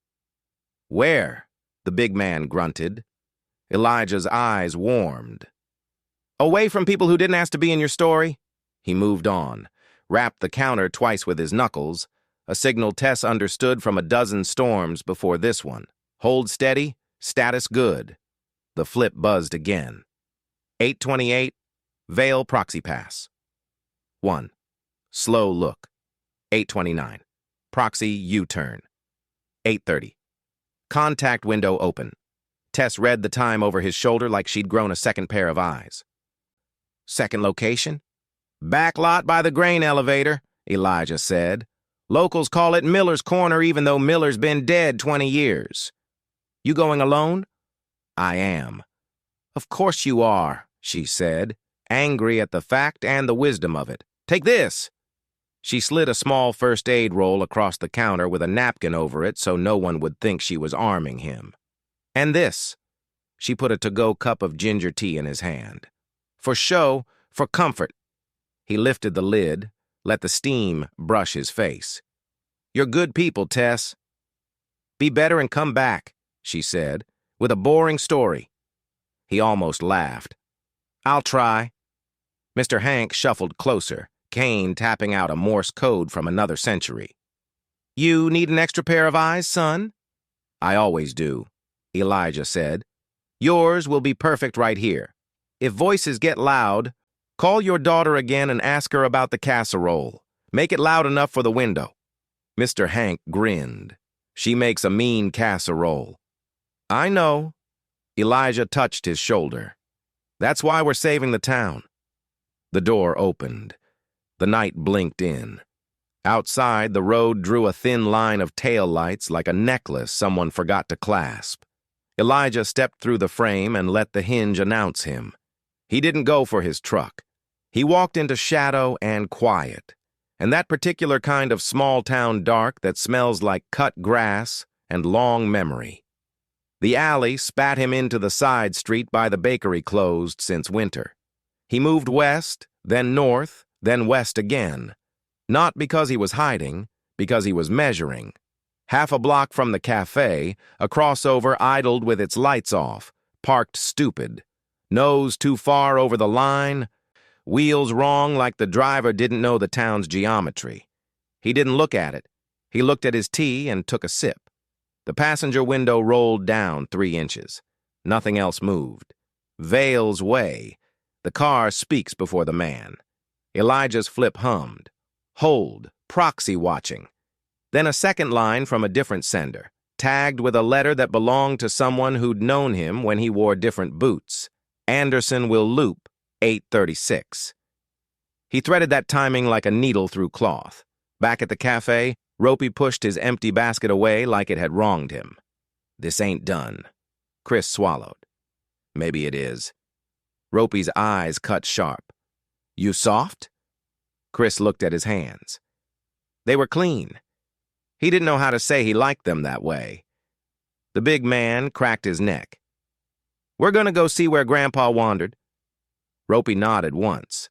Where? The big man grunted. Elijah's eyes warmed. Away from people who didn't ask to be in your story? He moved on, rapped the counter twice with his knuckles, a signal Tess understood from a dozen storms before this one. Hold steady, status good. The flip buzzed again. 8:28, Vale proxy pass. 1. Slow look. 8:29. Proxy U-turn. 8:30. Contact window open. Tess read the time over his shoulder like she'd grown a second pair of eyes. Second location? Back lot by the grain elevator, Elijah said. Locals call it Miller's Corner even though Miller's been dead 20 years. You going alone? I am. Of course you are, she said, angry at the fact and the wisdom of it. Take this. She slid a small first aid roll across the counter with a napkin over it so no one would think she was arming him. And this. She put a to-go cup of ginger tea in his hand. For show, for comfort. He lifted the lid, let the steam brush his face. You're good people, Tess. Be better and come back, she said, with a boring story. He almost laughed. I'll try. Mr. Hank shuffled closer, cane tapping out a Morse code from another century. You need an extra pair of eyes, son? I always do, Elijah said. Yours will be perfect right here. If voices get loud, call your daughter again and ask her about the casserole. Make it loud enough for the window. Mr. Hank grinned. She makes a mean casserole. I know. Elijah touched his shoulder. That's why we're saving the town. The door opened. The night blinked in. Outside, the road drew a thin line of taillights like a necklace someone forgot to clasp. Elijah stepped through the frame and let the hinge announce him. He didn't go for his truck. He walked into shadow and quiet, and that particular kind of small-town dark that smells like cut grass and long memory. The alley spat him into the side street by the bakery closed since winter. He moved west, then north, then west again. Not because he was hiding, because he was measuring. Half a block from the cafe, a crossover idled with its lights off, parked stupid. Nose too far over the line, wheels wrong like the driver didn't know the town's geometry. He didn't look at it. He looked at his tea and took a sip. The passenger window rolled down 3 inches. Nothing else moved. Vale's way. The car speaks before the man. Elijah's flip hummed. Hold, proxy watching. Then a second line from a different sender, tagged with a letter that belonged to someone who'd known him when he wore different boots. Anderson will loop, 8:36. He threaded that timing like a needle through cloth. Back at the cafe, Ropey pushed his empty basket away like it had wronged him. This ain't done. Cris swallowed. Maybe it is. Ropey's eyes cut sharp. You soft? Cris looked at his hands. They were clean. He didn't know how to say he liked them that way. The big man cracked his neck. We're gonna go see where Grandpa wandered. Ropey nodded once.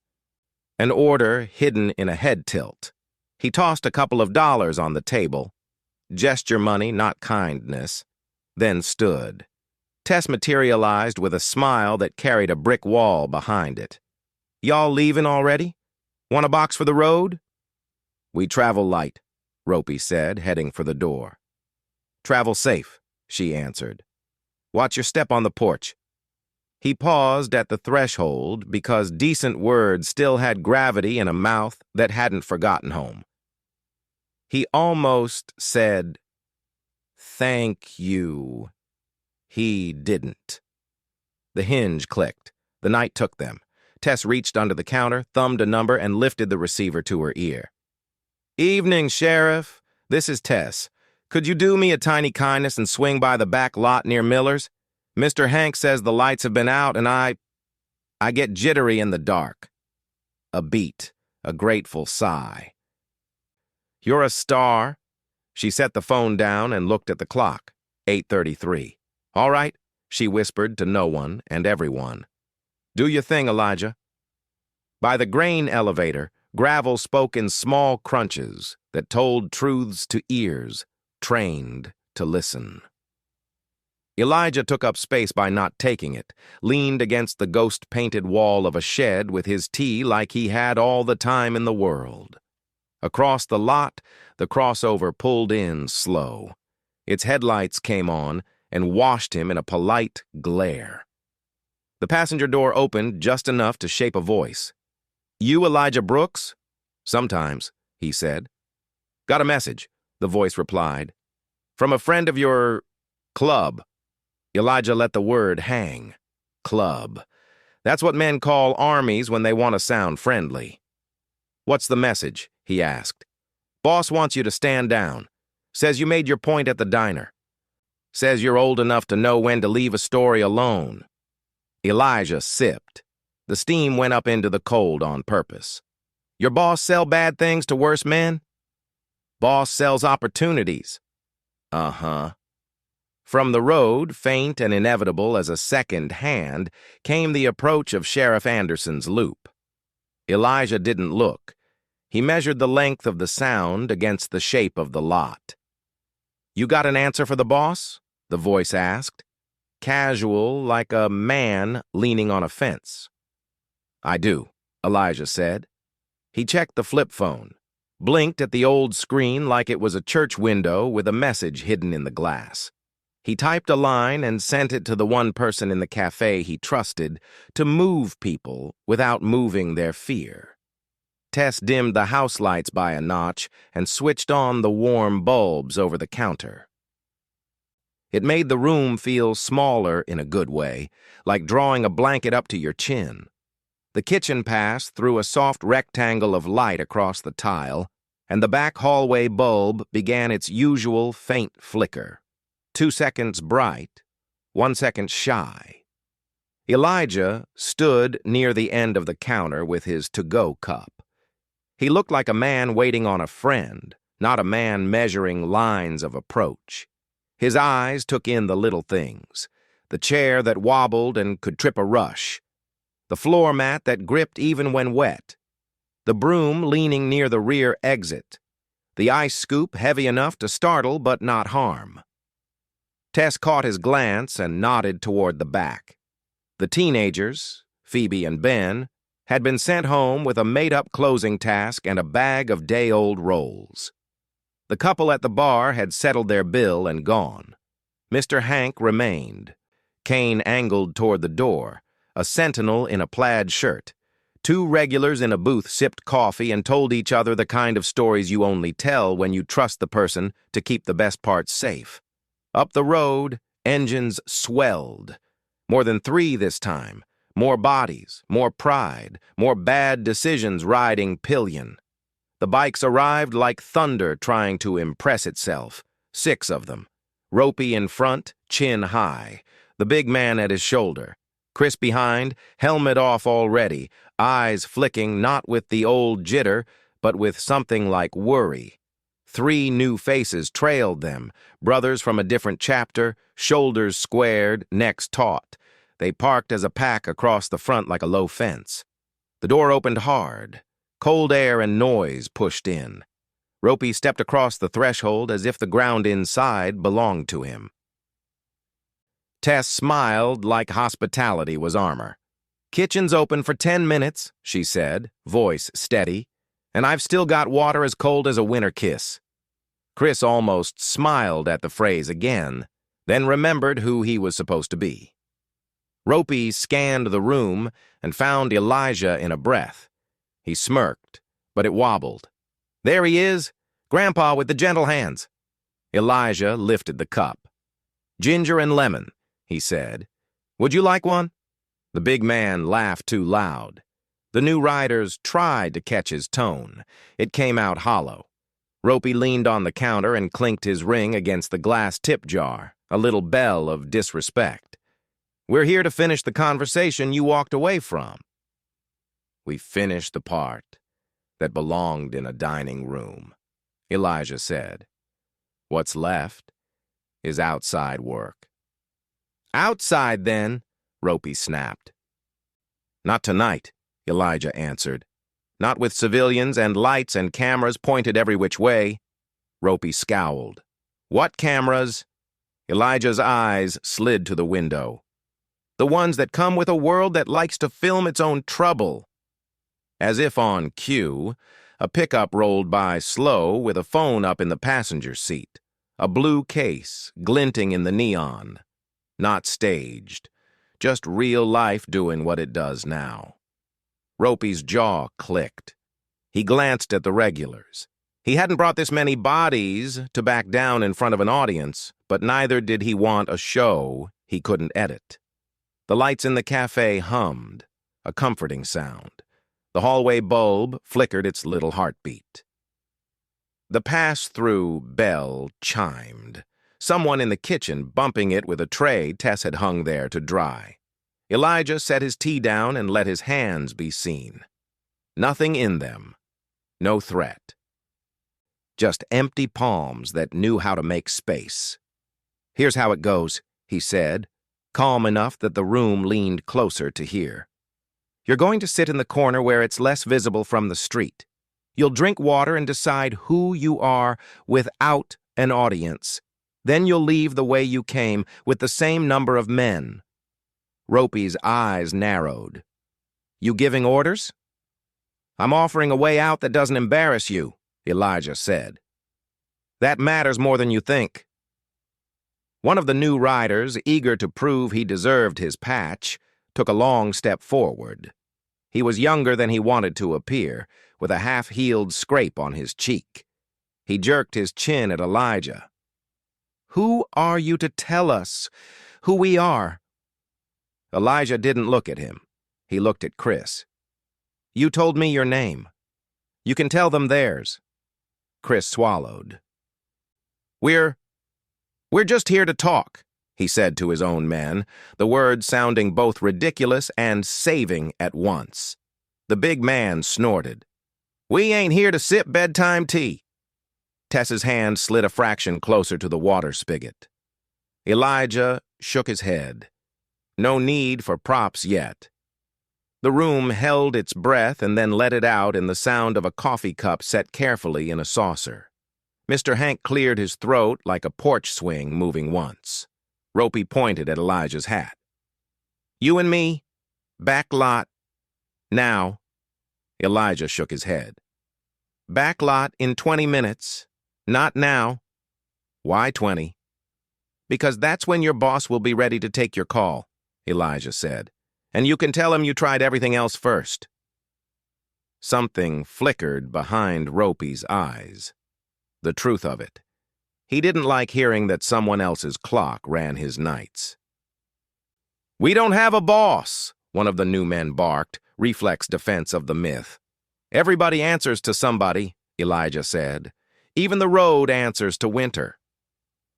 An order hidden in a head tilt. He tossed a couple of dollars on the table. Gesture money, not kindness. Then stood. Tess materialized with a smile that carried a brick wall behind it. Y'all leaving already? Want a box for the road? We travel light, Ropey said, heading for the door. Travel safe, she answered. Watch your step on the porch. He paused at the threshold because decent words still had gravity in a mouth that hadn't forgotten home. He almost said, thank you. He didn't. The hinge clicked. The night took them. Tess reached under the counter, thumbed a number, and lifted the receiver to her ear. Evening, Sheriff. This is Tess. Could you do me a tiny kindness and swing by the back lot near Miller's? Mr. Hank says the lights have been out and I get jittery in the dark. A beat, a grateful sigh. You're a star. She set the phone down and looked at the clock. 8:33. All right, she whispered to no one and everyone. Do your thing, Elijah. By the grain elevator, gravel spoke in small crunches that told truths to ears trained to listen. Elijah took up space by not taking it, leaned against the ghost-painted wall of a shed with his tea like he had all the time in the world. Across the lot, the crossover pulled in slow. Its headlights came on and washed him in a polite glare. The passenger door opened just enough to shape a voice. You Elijah Brooks? Sometimes, he said. Got a message, the voice replied. From a friend of your club. Elijah let the word hang. Club. That's what men call armies when they want to sound friendly. What's the message? He asked. Boss wants you to stand down. Says you made your point at the diner. Says you're old enough to know when to leave a story alone. Elijah sipped. The steam went up into the cold on purpose. Your boss sell bad things to worse men? Boss sells opportunities. Uh-huh. From the road, faint and inevitable as a second hand, came the approach of Sheriff Anderson's loop. Elijah didn't look. He measured the length of the sound against the shape of the lot. "You got an answer for the boss?" the voice asked, casual like a man leaning on a fence. "I do," Elijah said. He checked the flip phone, blinked at the old screen like it was a church window with a message hidden in the glass. He typed a line and sent it to the one person in the cafe he trusted to move people without moving their fear. Tess dimmed the house lights by a notch and switched on the warm bulbs over the counter. It made the room feel smaller in a good way, like drawing a blanket up to your chin. The kitchen passed through a soft rectangle of light across the tile, and the back hallway bulb began its usual faint flicker. 2 seconds bright, 1 second shy. Elijah stood near the end of the counter with his to-go cup. He looked like a man waiting on a friend, not a man measuring lines of approach. His eyes took in the little things, the chair that wobbled and could trip a rush, the floor mat that gripped even when wet, the broom leaning near the rear exit, the ice scoop heavy enough to startle but not harm. Tess caught his glance and nodded toward the back. The teenagers, Phoebe and Ben, had been sent home with a made-up closing task and a bag of day-old rolls. The couple at the bar had settled their bill and gone. Mr. Hank remained. Kane angled toward the door, a sentinel in a plaid shirt. 2 regulars in a booth sipped coffee and told each other the kind of stories you only tell when you trust the person to keep the best parts safe. Up the road, engines swelled. More than 3 this time. More bodies, more pride, more bad decisions riding pillion. The bikes arrived like thunder trying to impress itself. 6 of them. Ropey in front, chin high. The big man at his shoulder. Cris behind, helmet off already, eyes flicking not with the old jitter, but with something like worry. 3 new faces trailed them, brothers from a different chapter, shoulders squared, necks taut. They parked as a pack across the front like a low fence. The door opened hard. Cold air and noise pushed in. Ropey stepped across the threshold as if the ground inside belonged to him. Tess smiled like hospitality was armor. "Kitchen's open for 10 minutes, she said, voice steady, "and I've still got water as cold as a winter kiss." Cris almost smiled at the phrase again, then remembered who he was supposed to be. Ropey scanned the room and found Elijah in a breath. He smirked, but it wobbled. "There he is, Grandpa with the gentle hands." Elijah lifted the cup. "Ginger and lemon," he said. "Would you like one?" The big man laughed too loud. The new riders tried to catch his tone. It came out hollow. Ropey leaned on the counter and clinked his ring against the glass tip jar, a little bell of disrespect. "We're here to finish the conversation you walked away from." "We finished the part that belonged in a dining room," Elijah said. "What's left is outside work." "Outside, then," Ropey snapped. "Not tonight," Elijah answered. "Not with civilians and lights and cameras pointed every which way." Ropey scowled. "What cameras?" Elijah's eyes slid to the window. "The ones that come with a world that likes to film its own trouble." As if on cue, a pickup rolled by slow with a phone up in the passenger seat, a blue case glinting in the neon. Not staged, just real life doing what it does now. Ropey's jaw clicked. He glanced at the regulars. He hadn't brought this many bodies to back down in front of an audience, but neither did he want a show he couldn't edit. The lights in the cafe hummed, a comforting sound. The hallway bulb flickered its little heartbeat. The pass-through bell chimed. Someone in the kitchen bumping it with a tray Tess had hung there to dry. Elijah set his tea down and let his hands be seen. Nothing in them, No threat. Just empty palms that knew how to make space. "Here's how it goes," he said, calm enough that the room leaned closer to hear. "You're going to sit in the corner where it's less visible from the street. You'll drink water and decide who you are without an audience. Then you'll leave the way you came, with the same number of men." Ropey's eyes narrowed. "You giving orders?" "I'm offering a way out that doesn't embarrass you," Elijah said. "That matters more than you think." One of the new riders, eager to prove he deserved his patch, took a long step forward. He was younger than he wanted to appear, with a half-healed scrape on his cheek. He jerked his chin at Elijah. "Who are you to tell us who we are?" Elijah didn't look at him. He looked at Cris. "You told me your name. You can tell them theirs." Cris swallowed. We're just here to talk," he said to his own men, the words sounding both ridiculous and saving at once. The big man snorted. "We ain't here to sip bedtime tea." Tess's hand slid a fraction closer to the water spigot. Elijah shook his head. No need for props yet. The room held its breath and then let it out in the sound of a coffee cup set carefully in a saucer. Mr. Hank cleared his throat like a porch swing moving once. Ropey pointed at Elijah's hat. "You and me, back lot, now." Elijah shook his head. "Back lot in 20 minutes, not now." "Why 20? "Because that's when your boss will be ready to take your call," Elijah said. "And you can tell him you tried everything else first." Something flickered behind Ropey's eyes. The truth of it. He didn't like hearing that someone else's clock ran his nights. "We don't have a boss," one of the new men barked, reflex defense of the myth. "Everybody answers to somebody," Elijah said. "Even the road answers to winter."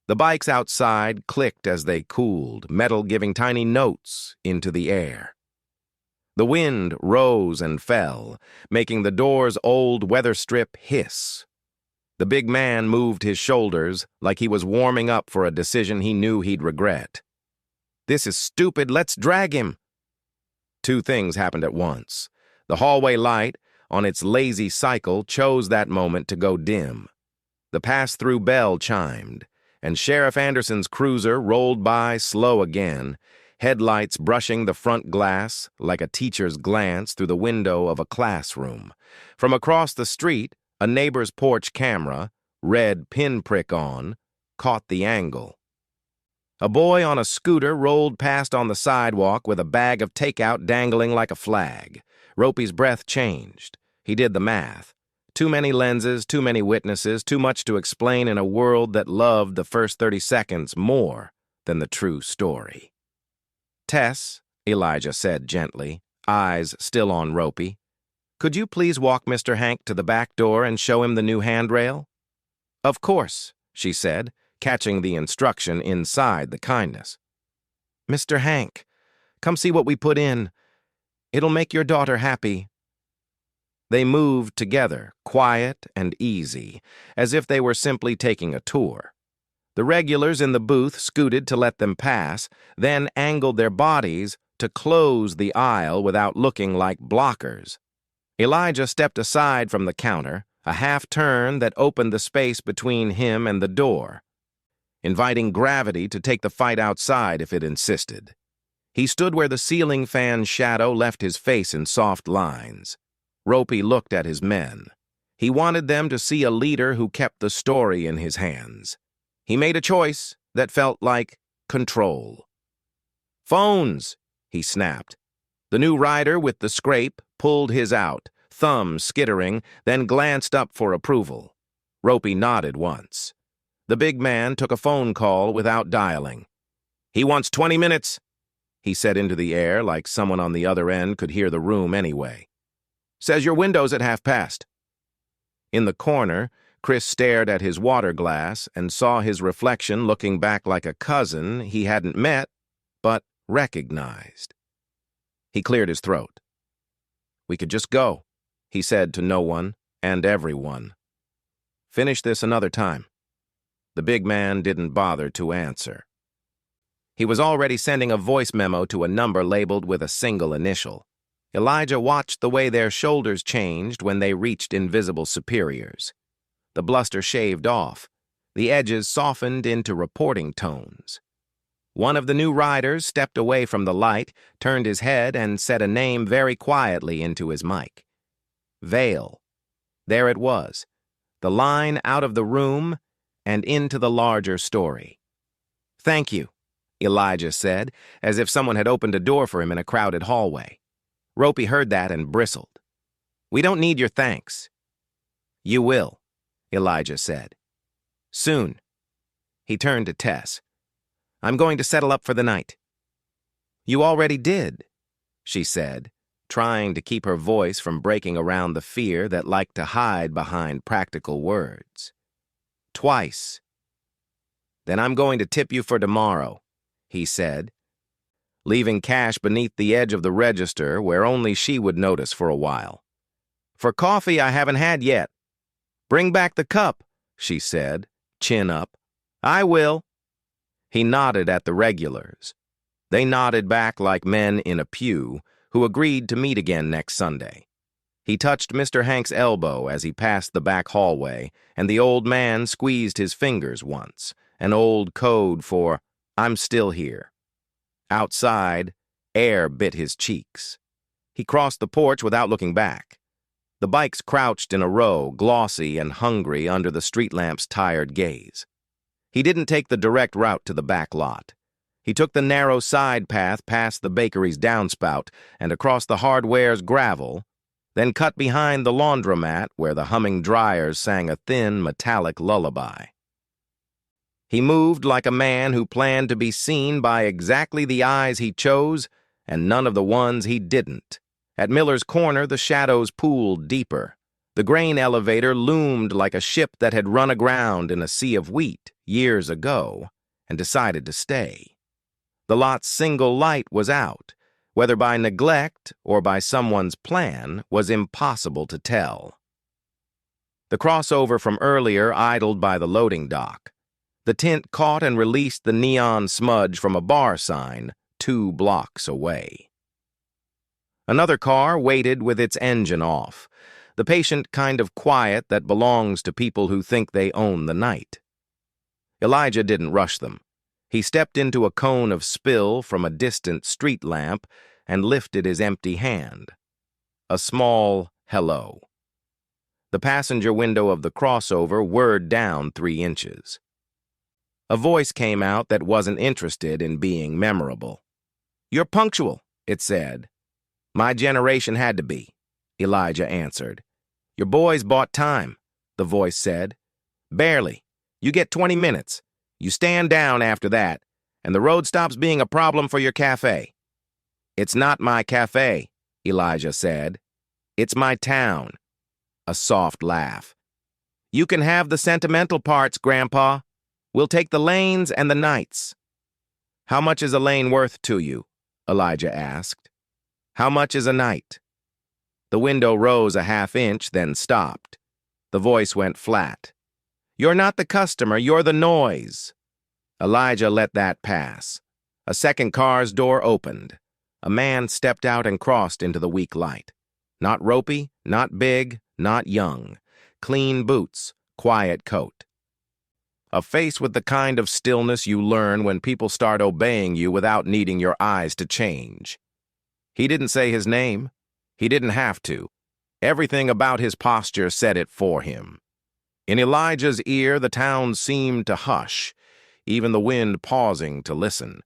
The bikes outside clicked as they cooled, metal giving tiny notes into the air. The wind rose and fell, making the door's old weather strip hiss. The big man moved his shoulders like he was warming up for a decision he knew he'd regret. "This is stupid, let's drag him." Two things happened at once. The hallway light, on its lazy cycle, chose that moment to go dim. The pass-through bell chimed, and Sheriff Anderson's cruiser rolled by slow again, headlights brushing the front glass like a teacher's glance through the window of a classroom. From across the street, a neighbor's porch camera, red pinprick on, caught the angle. A boy on a scooter rolled past on the sidewalk with a bag of takeout dangling like a flag. Ropey's breath changed. He did the math. Too many lenses, too many witnesses, too much to explain in a world that loved the first 30 seconds more than the true story. "Tess," Elijah said gently, eyes still on Ropey, "could you please walk Mr. Hank to the back door and show him the new handrail?" "Of course," she said, catching the instruction inside the kindness. "Mr. Hank, come see what we put in. It'll make your daughter happy." They moved together, quiet and easy, as if they were simply taking a tour. The regulars in the booth scooted to let them pass, then angled their bodies to close the aisle without looking like blockers. Elijah stepped aside from the counter, a half-turn that opened the space between him and the door, inviting gravity to take the fight outside if it insisted. He stood where the ceiling fan's shadow left his face in soft lines. Ropey looked at his men. He wanted them to see a leader who kept the story in his hands. He made a choice that felt like control. "Phones," he snapped. The new rider with the scrape pulled his out, thumb skittering, then glanced up for approval. Ropey nodded once. The big man took a phone call without dialing. "He wants 20 minutes," he said into the air like someone on the other end could hear the room anyway. "Says your window's at 1:30. In the corner, Cris stared at his water glass and saw his reflection looking back like a cousin he hadn't met, but recognized. He cleared his throat. "We could just go," he said to no one, and everyone. Finish this another time. The big man didn't bother to answer. He was already sending a voice memo to a number labeled with a single initial. Elijah watched the way their shoulders changed when they reached invisible superiors. The bluster shaved off. The edges softened into reporting tones. One of the new riders stepped away from the light, turned his head, and said a name very quietly into his mic. Vale. There it was, the line out of the room and into the larger story. "Thank you," Elijah said, as if someone had opened a door for him in a crowded hallway. Ropey heard that and bristled. "We don't need your thanks." "You will," Elijah said. "Soon." He turned to Tess. "I'm going to settle up for the night." "You already did," she said, trying to keep her voice from breaking around the fear that liked to hide behind practical words. "Twice." "Then I'm going to tip you for tomorrow," he said, leaving cash beneath the edge of the register where only she would notice for a while. "For coffee I haven't had yet." "Bring back the cup," she said, chin up. "I will." He nodded at the regulars. They nodded back like men in a pew who agreed to meet again next Sunday. He touched Mr. Hank's elbow as he passed the back hallway, and the old man squeezed his fingers once, an old code for, "I'm still here." Outside, air bit his cheeks. He crossed the porch without looking back. The bikes crouched in a row, glossy and hungry under the street lamp's tired gaze. He didn't take the direct route to the back lot. He took the narrow side path past the bakery's downspout and across the hardware's gravel, then cut behind the laundromat where the humming dryers sang a thin, metallic lullaby. He moved like a man who planned to be seen by exactly the eyes he chose and none of the ones he didn't. At Miller's Corner, the shadows pooled deeper. The grain elevator loomed like a ship that had run aground in a sea of wheat years ago and decided to stay. The lot's single light was out. Whether by neglect or by someone's plan was impossible to tell. The crossover from earlier idled by the loading dock. The tint caught and released the neon smudge from a bar sign 2 blocks away. Another car waited with its engine off, the patient kind of quiet that belongs to people who think they own the night. Elijah didn't rush them. He stepped into a cone of spill from a distant street lamp and lifted his empty hand. A small hello. The passenger window of the crossover whirred down 3 inches. A voice came out that wasn't interested in being memorable. "You're punctual," it said. "My generation had to be," Elijah answered. "Your boys bought time," the voice said. "Barely. You get 20 minutes. You stand down after that, and the road stops being a problem for your cafe." "It's not my cafe," Elijah said. "It's my town." A soft laugh. "You can have the sentimental parts, Grandpa. We'll take the lanes and the nights." "How much is a lane worth to you?" Elijah asked. "How much is a night?" The window rose a half inch, then stopped. The voice went flat. "You're not the customer, you're the noise." Elijah let that pass. A second car's door opened. A man stepped out and crossed into the weak light. Not ropey, not big, not young. Clean boots, quiet coat. A face with the kind of stillness you learn when people start obeying you without needing your eyes to change. He didn't say his name. He didn't have to. Everything about his posture said it for him. In Elijah's ear, the town seemed to hush, even the wind pausing to listen.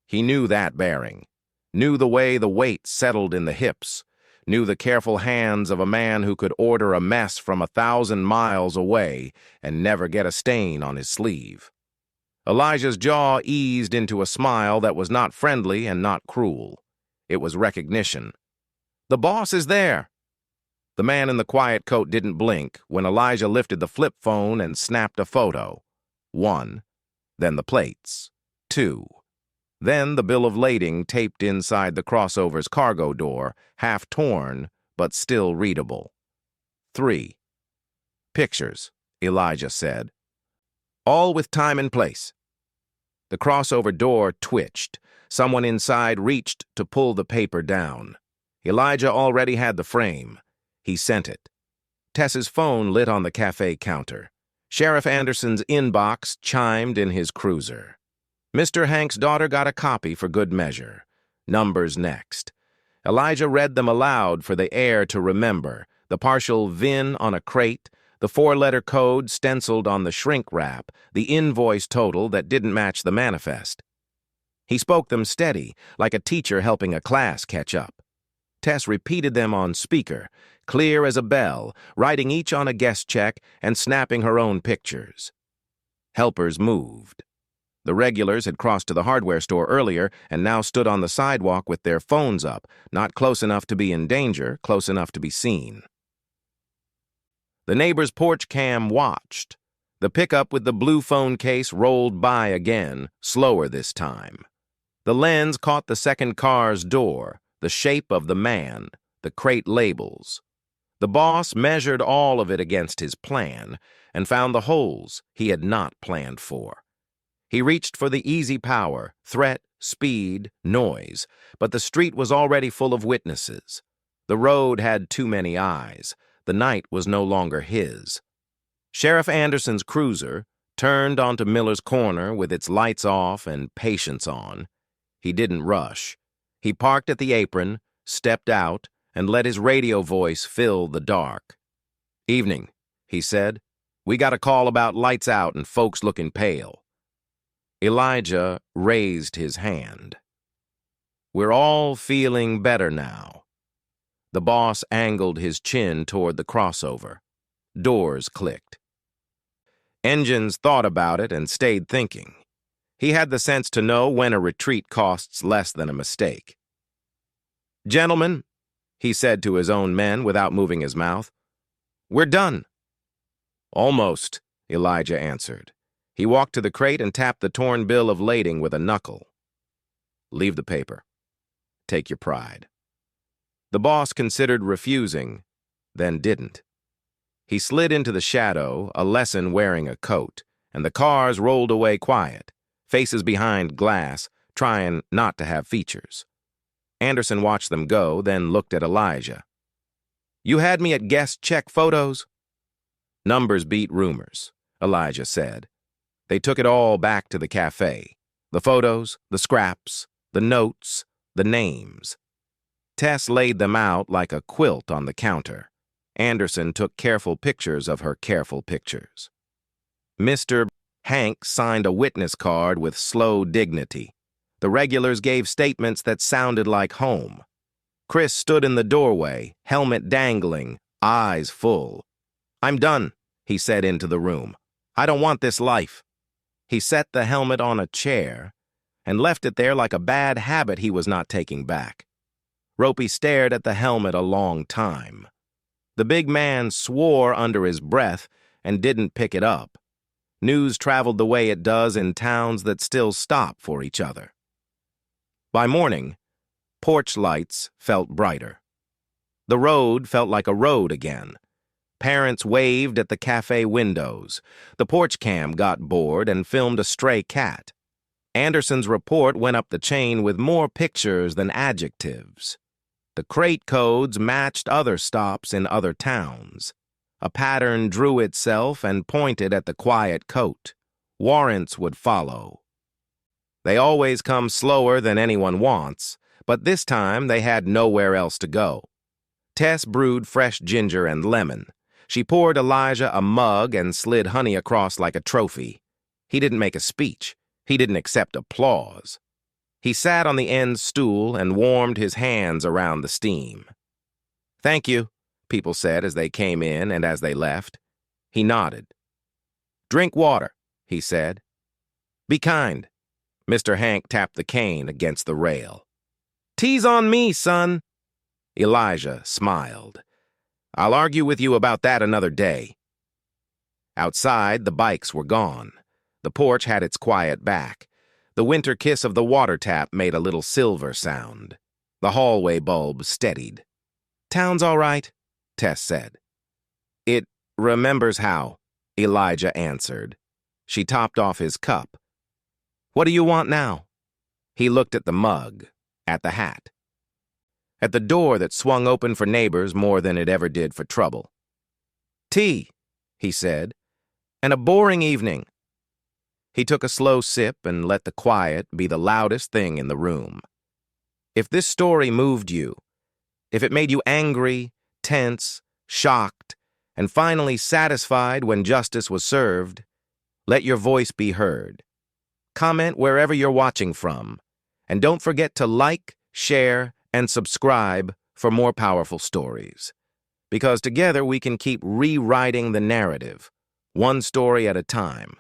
He knew that bearing, knew the way the weight settled in the hips, knew the careful hands of a man who could order a mess from 1,000 miles away and never get a stain on his sleeve. Elijah's jaw eased into a smile that was not friendly and not cruel. It was recognition. "The boss is there." The man in the quiet coat didn't blink when Elijah lifted the flip phone and snapped a photo. 1, then the plates. 2, then the bill of lading taped inside the crossover's cargo door, half torn but still readable. 3, Pictures, Elijah said. All with time and place. The crossover door twitched. Someone inside reached to pull the paper down. Elijah already had the frame. He sent it. Tess's phone lit on the cafe counter. Sheriff Anderson's inbox chimed in his cruiser. Mr. Hank's daughter got a copy for good measure. Numbers next. Elijah read them aloud for the heir to remember, the partial VIN on a crate, the four-letter code stenciled on the shrink wrap, the invoice total that didn't match the manifest. He spoke them steady, like a teacher helping a class catch up. Tess repeated them on speaker, clear as a bell, writing each on a guest check and snapping her own pictures. Helpers moved. The regulars had crossed to the hardware store earlier and now stood on the sidewalk with their phones up, not close enough to be in danger, close enough to be seen. The neighbor's porch cam watched. The pickup with the blue phone case rolled by again, slower this time. The lens caught the second car's door, the shape of the man, the crate labels. The boss measured all of it against his plan and found the holes he had not planned for. He reached for the easy power, threat, speed, noise, but the street was already full of witnesses. The road had too many eyes. The night was no longer his. Sheriff Anderson's cruiser turned onto Miller's Corner with its lights off and patience on. He didn't rush. He parked at the apron, stepped out, and let his radio voice fill the dark. "Evening," he said. "We got a call about lights out and folks looking pale." Elijah raised his hand. "We're all feeling better now." The boss angled his chin toward the crossover. Doors clicked. Engines thought about it and stayed thinking. He had the sense to know when a retreat costs less than a mistake. "Gentlemen," he said to his own men without moving his mouth, "we're done." "Almost," Elijah answered. He walked to the crate and tapped the torn bill of lading with a knuckle. "Leave the paper. Take your pride." The boss considered refusing, then didn't. He slid into the shadow, a lesson wearing a coat, and the cars rolled away quiet, faces behind glass, trying not to have features. Anderson watched them go, then looked at Elijah. "You had me at guest check photos?" "Numbers beat rumors," Elijah said. They took it all back to the cafe. The photos, the scraps, the notes, the names. Tess laid them out like a quilt on the counter. Anderson took careful pictures of her careful pictures. Mr. Hank signed a witness card with slow dignity. The regulars gave statements that sounded like home. Cris stood in the doorway, helmet dangling, eyes full. "I'm done," he said into the room. "I don't want this life." He set the helmet on a chair and left it there like a bad habit he was not taking back. Ropey stared at the helmet a long time. The big man swore under his breath and didn't pick it up. News traveled the way it does in towns that still stop for each other. By morning, porch lights felt brighter. The road felt like a road again. Parents waved at the cafe windows. The porch cam got bored and filmed a stray cat. Anderson's report went up the chain with more pictures than adjectives. The crate codes matched other stops in other towns. A pattern drew itself and pointed at the quiet coat. Warrants would follow. They always come slower than anyone wants, but this time they had nowhere else to go. Tess brewed fresh ginger and lemon. She poured Elijah a mug and slid honey across like a trophy. He didn't make a speech. He didn't accept applause. He sat on the end stool and warmed his hands around the steam. "Thank you," people said as they came in and as they left. He nodded. "Drink water," he said. "Be kind." Mr. Hank tapped the cane against the rail. "Tease on me, son." Elijah smiled. "I'll argue with you about that another day." Outside, the bikes were gone. The porch had its quiet back. The winter kiss of the water tap made a little silver sound. The hallway bulb steadied. "Town's all right," Tess said. "It Remembers how, Elijah answered. She topped off his cup. What do you want now? He looked at the mug, at the hat, at the door that swung open for neighbors more than it ever did for trouble. Tea, he said, and a boring evening. He took a slow sip and let the quiet be the loudest thing in the room. If this story moved you, if it made you angry, tense, shocked, and finally satisfied when justice was served, let your voice be heard. Comment wherever you're watching from, and don't forget to like, share, and subscribe for more powerful stories. Because together we can keep rewriting the narrative, one story at a time.